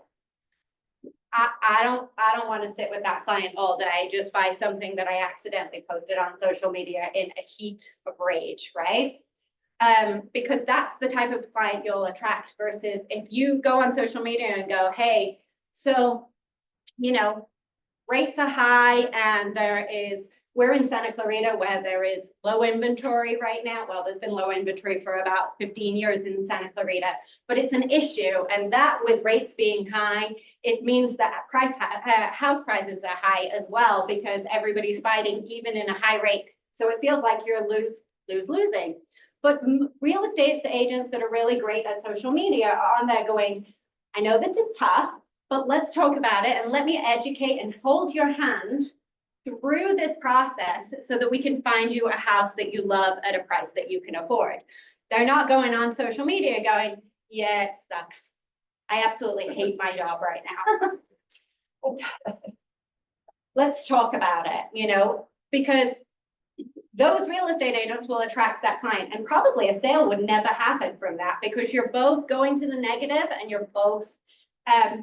I don't want to sit with that client all day just by something that I accidentally posted on social media in a heat of rage, right? Because that's the type of client you'll attract versus if you go on social media and go, hey, so, you know, rates are high and we're in Santa Clarita where there is low inventory right now. Well, there's been low inventory for about 15 years in Santa Clarita, but it's an issue. And that with rates being high, it means that house prices are high as well because everybody's fighting even in a high rate. So it feels like you're losing. But real estate agents that are really great at social media are on there going, I know this is tough, but let's talk about it and let me educate and hold your hand through this process so that we can find you a house that you love at a price that you can afford. They're not going on social media going, yeah, it sucks. I absolutely hate my job right now. Let's talk about it, you know, because those real estate agents will attract that client and probably a sale would never happen from that because you're both going to the negative and you're both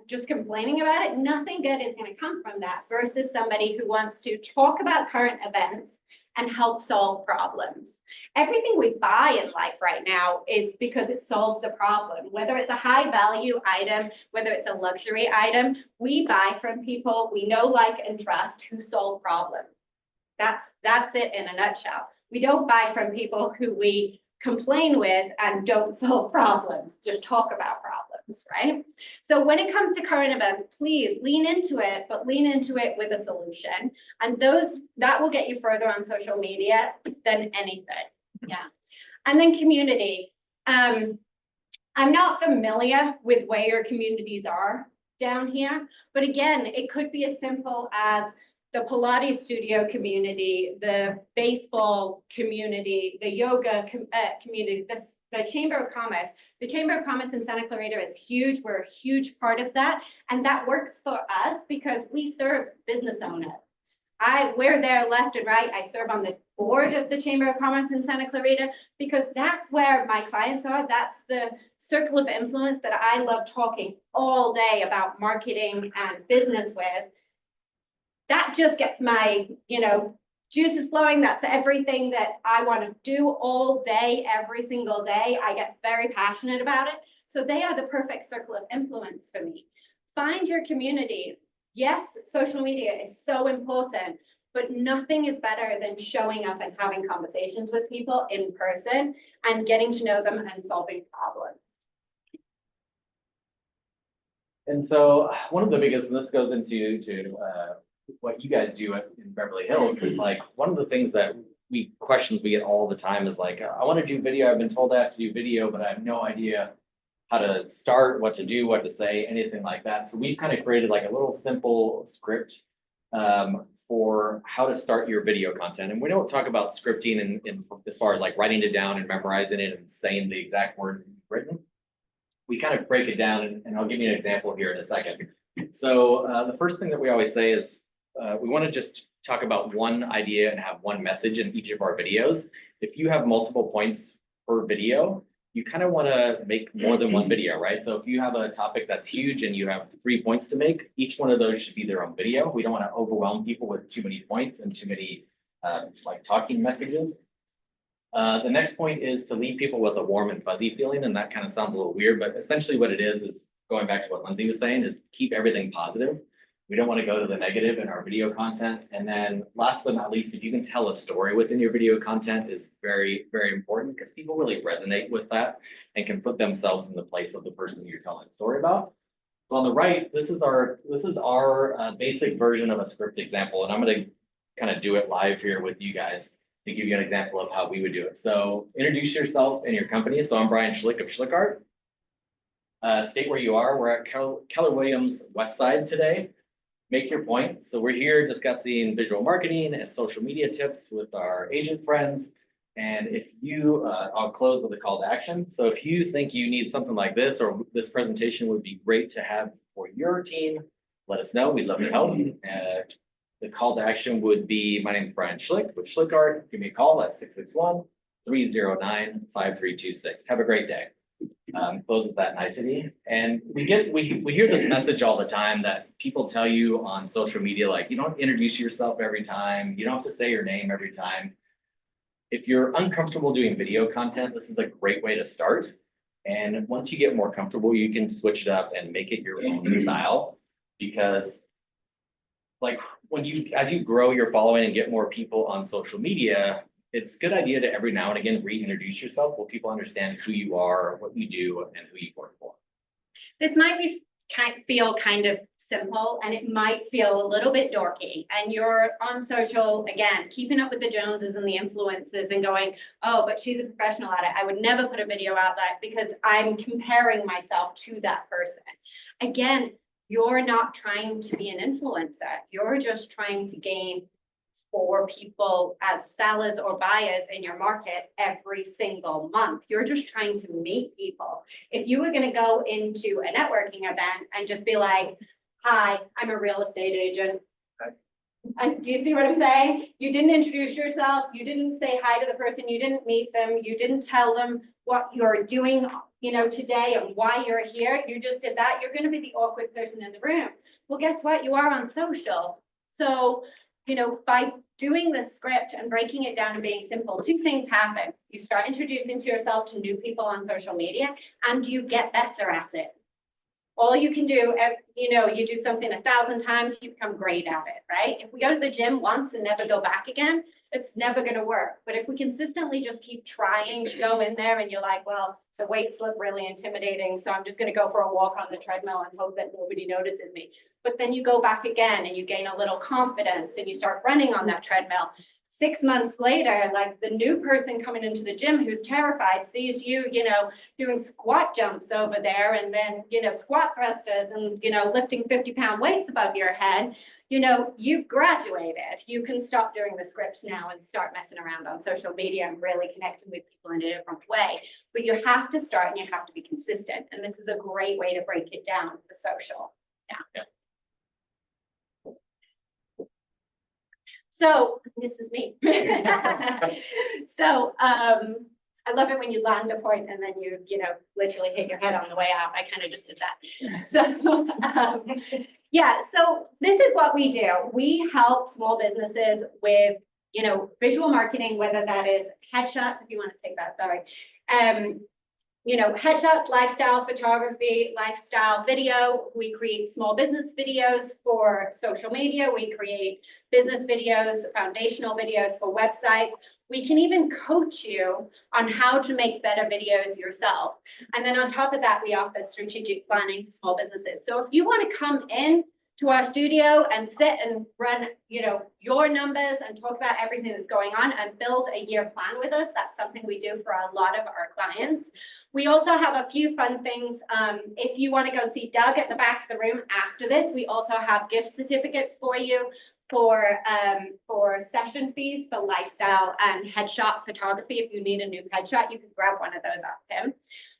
just complaining about it. Nothing good is going to come from that versus somebody who wants to talk about current events and help solve problems. Everything we buy in life right now is because it solves a problem, whether it's a high value item, whether it's a luxury item, we buy from people we know, like, and trust who solve problems. That's it in a nutshell. We don't buy from people who we complain with and don't solve problems, just talk about problems, right? So when it comes to current events, please lean into it, but lean into it with a solution. And that will get you further on social media than anything. Yeah. And then community. I'm not familiar with where your communities are down here, but again, it could be as simple as the Pilates studio community, the baseball community, the yoga community, the Chamber of Commerce. The Chamber of Commerce in Santa Clarita is huge. We're a huge part of that. And that works for us because we serve business owners. We're there left and right. I serve on the board of the Chamber of Commerce in Santa Clarita because that's where my clients are. That's the circle of influence that I love talking all day about marketing and business with. That just gets my, you know, juices flowing. That's everything that I want to do all day, every single day. I get very passionate about it. So they are the perfect circle of influence for me. Find your community. Yes, social media is so important, but nothing is better than showing up and having conversations with people in person and getting to know them and solving problems. And so one of the biggest, and this goes into what you guys do in Beverly Hills, is like one of the things that questions we get all the time is like, I want to do video. I've been told I have to do video, but I have no idea how to start, what to do, what to say, anything like that. So we've kind of created like a little simple script for how to start your video content. And we don't talk about scripting in as far as like writing it down and memorizing it and saying the exact words that you've written. We kind of break it down, and I'll give you an example here in a second. So the first thing that we always say is we want to just talk about one idea and have one message in each of our videos. If you have multiple points per video, you kind of want to make more than one video, right? So if you have a topic that's huge and you have 3 points to make, each one of those should be their own video. We don't want to overwhelm people with too many points and too many like talking messages. The next point is to leave people with a warm and fuzzy feeling, and that kind of sounds a little weird, but essentially what it is going back to what Lindsay was saying, is keep everything positive. We don't want to go to the negative in our video content. And then last but not least, if you can tell a story within your video content is very, very important because people really resonate with that and can put themselves in the place of the person you're telling the story about. So on the right, this is our basic version of a script example, and I'm going to kind of do it live here with you guys. to give you an example of how we would do it. So introduce yourself and your company. So I'm Brian Schlick of Schlick Art. State where you are. We're at Keller Williams Westside today. Make your point. So we're here discussing visual marketing and social media tips with our agent friends. And if you, I'll close with a call to action. So if you think you need something like this, or this presentation would be great to have for your team, let us know. We'd love to help. The call to action would be, my name is Brian Schlick with Schlick Art. Give me a call at 661-309-5326. Have a great day. Close with that nicety. And we hear this message all the time that people tell you on social media, like, you don't introduce yourself every time. You don't have to say your name every time. If you're uncomfortable doing video content, this is a great way to start. And once you get more comfortable, you can switch it up and make it your own style. Because like as you grow your following and get more people on social media, it's a good idea to every now and again reintroduce yourself so people understand who you are, what you do, and who you work for. This might feel kind of simple, and it might feel a little bit dorky, and you're on social, again, keeping up with the Joneses and the influencers and going, oh, but she's a professional at it. I would never put a video out there because I'm comparing myself to that person. Again, you're not trying to be an influencer. You're just trying to gain for people as sellers or buyers in your market every single month. You're just trying to meet people. If you were going to go into a networking event and just be like, hi, I'm a real estate agent. Do you see what I'm saying? You didn't introduce yourself. You didn't say hi to the person. You didn't meet them. You didn't tell them what you're doing, today and why you're here. You just did that. You're going to be the awkward person in the room. Well, guess what? You are on social. So, by doing the script and breaking it down and being simple, two things happen. You start introducing to yourself to new people on social media, and you get better at it. All you can do, you do something 1,000 times, you become great at it, right? If we go to the gym once and never go back again, it's never going to work. But if we consistently just keep trying, you go in there and you're like, well, the weights look really intimidating, so I'm just going to go for a walk on the treadmill and hope that nobody notices me. But then you go back again and you gain a little confidence and you start running on that treadmill. 6 months later, like the new person coming into the gym who's terrified sees you, doing squat jumps over there and then, squat thrusters and, lifting 50-pound weights above your head. You've graduated. You can stop doing the scripts now and start messing around on social media and really connecting with people in a different way. But you have to start and you have to be consistent. And this is a great way to break it down for social. Yeah. So this is me. So I love it when you land a point and then you literally hit your head on the way out. I kind of just did that. So so this is what we do. We help small businesses with visual marketing, whether that is headshots, if you want to take that, sorry. Headshots, lifestyle photography, lifestyle video. We create small business videos for social media. We create business videos, foundational videos for websites. We can even coach you on how to make better videos yourself. And then on top of that, we offer strategic planning for small businesses. So if you want to come in to our studio and sit and run, your numbers and talk about everything that's going on and build a year plan with us, that's something we do for a lot of our clients. We also have a few fun things. If you want to go see Doug at the back of the room after this, we also have gift certificates for you for session fees for lifestyle and headshot photography. If you need a new headshot, you can grab one of those off him.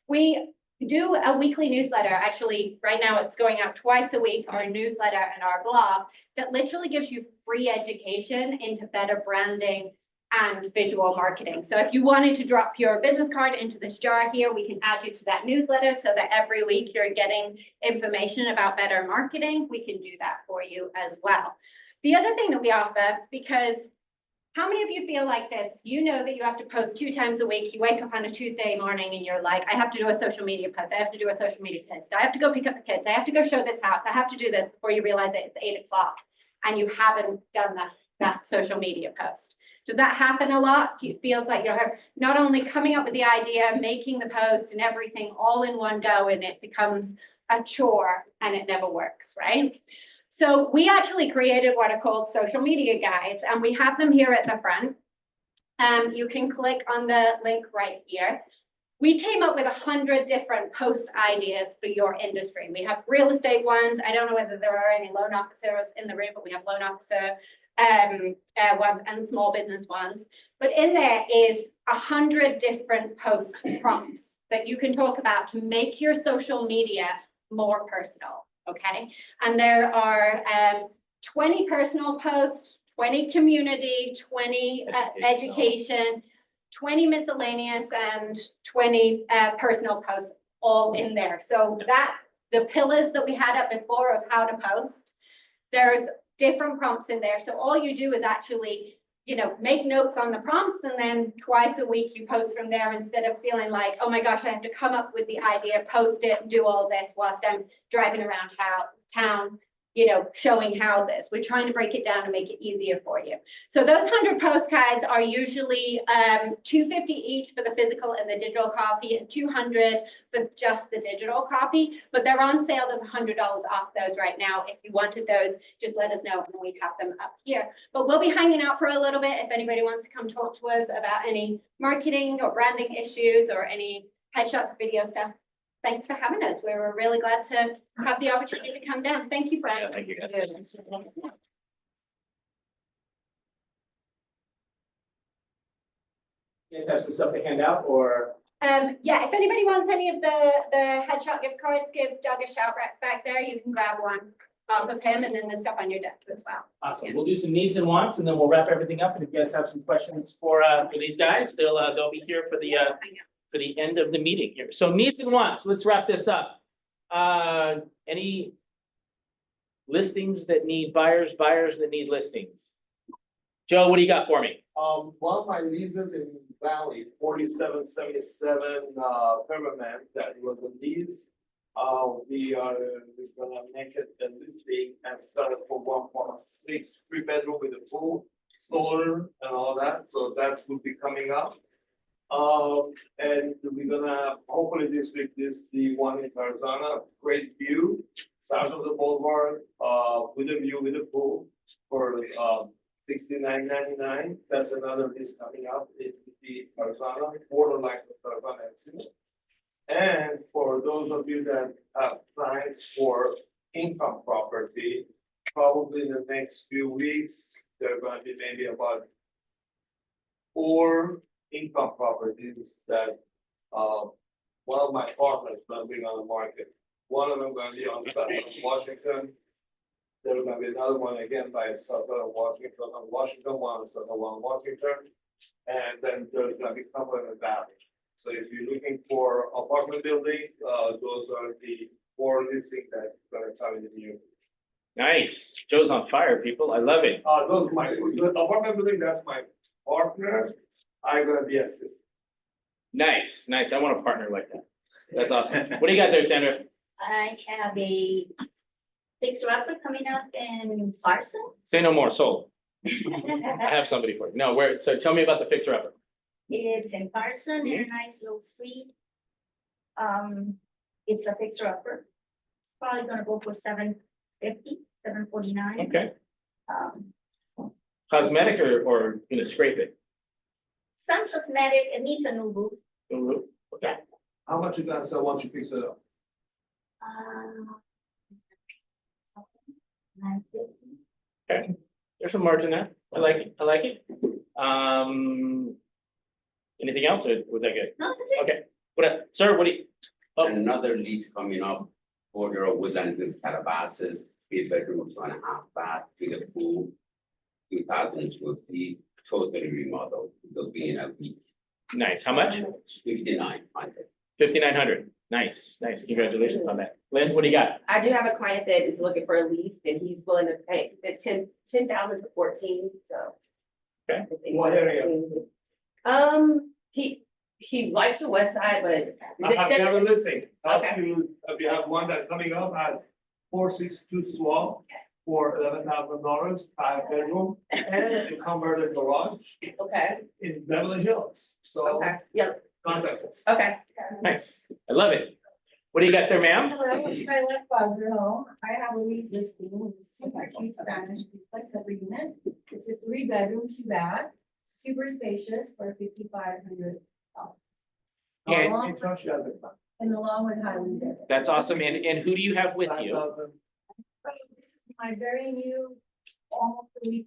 We do a weekly newsletter. Actually, right now it's going out twice a week, our newsletter and our blog, that literally gives you free education into better branding and visual marketing. So if you wanted to drop your business card into this jar here, we can add you to that newsletter so that every week you're getting information about better marketing. We can do that for you as well. The other thing that we offer, because how many of you feel like this? You know that you have to post 2 times a week. You wake up on a Tuesday morning and you're like, I have to do a social media post. I have to do a social media post. I have to go pick up the kids. I have to go show this house. I have to do this before you realize that it's 8 o'clock and you haven't done that social media post. Does that happen a lot? It feels like you're not only coming up with the idea, making the post and everything all in one go, and it becomes a chore and it never works, right? So we actually created what are called social media guides, and we have them here at the front. you can click on the link right here. We came up with 100 different post ideas for your industry. We have real estate ones. I don't know whether there are any loan officers in the room, but we have loan officer ones and small business ones. But in there is 100 different post prompts that you can talk about to make your social media more personal, okay? And there are 20 personal posts, 20 community, 20 education, 20 miscellaneous, and 20 personal posts all in there. So that the pillars that we had up before of how to post, there's different prompts in there. So all you do is actually, you know, make notes on the prompts, and then twice a week you post from there instead of feeling like, oh my gosh, I have to come up with the idea, post it, do all this whilst I'm driving around town, you know, showing houses. We're trying to break it down and make it easier for you. So those 100 postcards are usually $250 each for the physical and the digital copy, and $200 for just the digital copy. But they're on sale. There's $100 off those right now. If you wanted those, just let us know and we have them up here. But we'll be hanging out for a little bit if anybody wants to come talk to us about any marketing or branding issues or any headshots or video stuff. Thanks for having us. We were really glad to have the opportunity to come down. Thank you, Frank. Yeah, thank you guys. You guys have some stuff to hand out, or? Yeah, if anybody wants any of the headshot gift cards, give Doug a shout right back there. You can grab one of him, and then there's stuff on your desk as well. Awesome. We'll do some needs and wants, and then we'll wrap everything up. And if you guys have some questions for these guys, they'll be here for the end of the meeting here. So needs and wants, let's wrap this up. Any listings that need buyers that need listings? Joe, what do you got for me? One of my leases in Valley, 4777 Permanent, that was a lease. We're gonna make it a listing and sell it for 1.6, 3-bedroom with a pool, solar and all that, so that will be coming up. And we're gonna, hopefully this week, this the one in Arizona, great view, south of the boulevard, with a view with a pool for $69.99. That's another list coming up in the Arizona, borderline of Arizona. And for those of you that have plans for income property, probably in the next few weeks, there are going to be maybe about 4 income properties that one of my partners is going to bring on the market. One of them going to be on Southern Washington. There's going to be another one again by Southern Washington, one on Southern Washington. And then there's going to be Cumberland Valley. So if you're looking for apartment building, those are the 4 listings that's going to come in the new. Nice. Joe's on fire, people. I love it. Those are my apartment building. That's my partner. I'm gonna be assistant. Nice, nice. I want a partner like that. That's awesome. What do you got there, Sandra? I have a fixer upper coming up in Carson. Say no more, sold. I have somebody for you. No, where, so tell me about the fixer upper. It's in Carson, in a nice little street. It's a fixer upper. Probably gonna go for $750, $749. Okay. Cosmetic or gonna scrape it? Some cosmetic, it needs a new roof. New roof? Okay. How much you gonna sell once you fix it up? Okay. There's some margin there. I like it. I like it. Anything else, or was that good? No, that's it. Okay. What, sir, what do you? Oh, Another lease coming up, border of Woodland Hills, Calabasas, 3-bedroom, 2.5 bath, with a pool, 2,000 square feet, totally remodeled. It'll be in a week. nice. How much? 5,900. 5,900. Nice, nice. Congratulations on that. Lynn, what do you got? I do have a client that is looking for a lease and he's willing to pay the 10,000 to 14, so. Okay. What area? He likes the west side, but. I have a listing. Okay. If you have one that's coming up at 462 Swamp for $11,000, 5-bedroom, and a converted garage Okay, in Beverly Hills. So okay, yeah, contact us. okay. Nice. I love it. What do you got there, ma'am? Hello, my left Fazio. I have a lease listing with a super cute Spanish duplex agreement. It's a 3-bedroom, 2-bath. super spacious for $5,500. And And along with Highland Village. that's awesome. And who do you have with you? This is my very new, almost a week,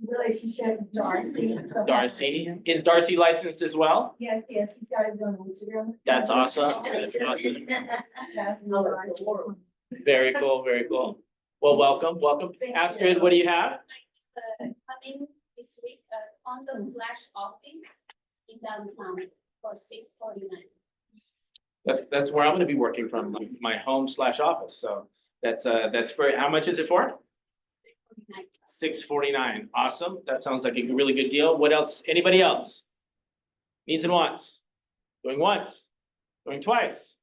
relationship, Darcy. Darcy, is Darcy licensed as well? Yes, yes, he's got it on Instagram. That's awesome. That's awesome. Very cool, very cool. Well, welcome. Astrid, what do you have? Coming this week, condo/office in downtown for $649. That's where I'm gonna be working from, my home/office. So that's for, how much is it for? $649. Awesome. That sounds like a really good deal. What else? Anybody else? Needs and wants? Going once, going twice.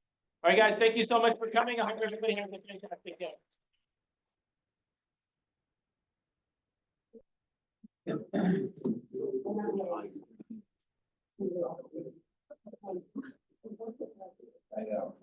All right, guys, thank you so much for coming. I hope everybody has a fantastic day. I know.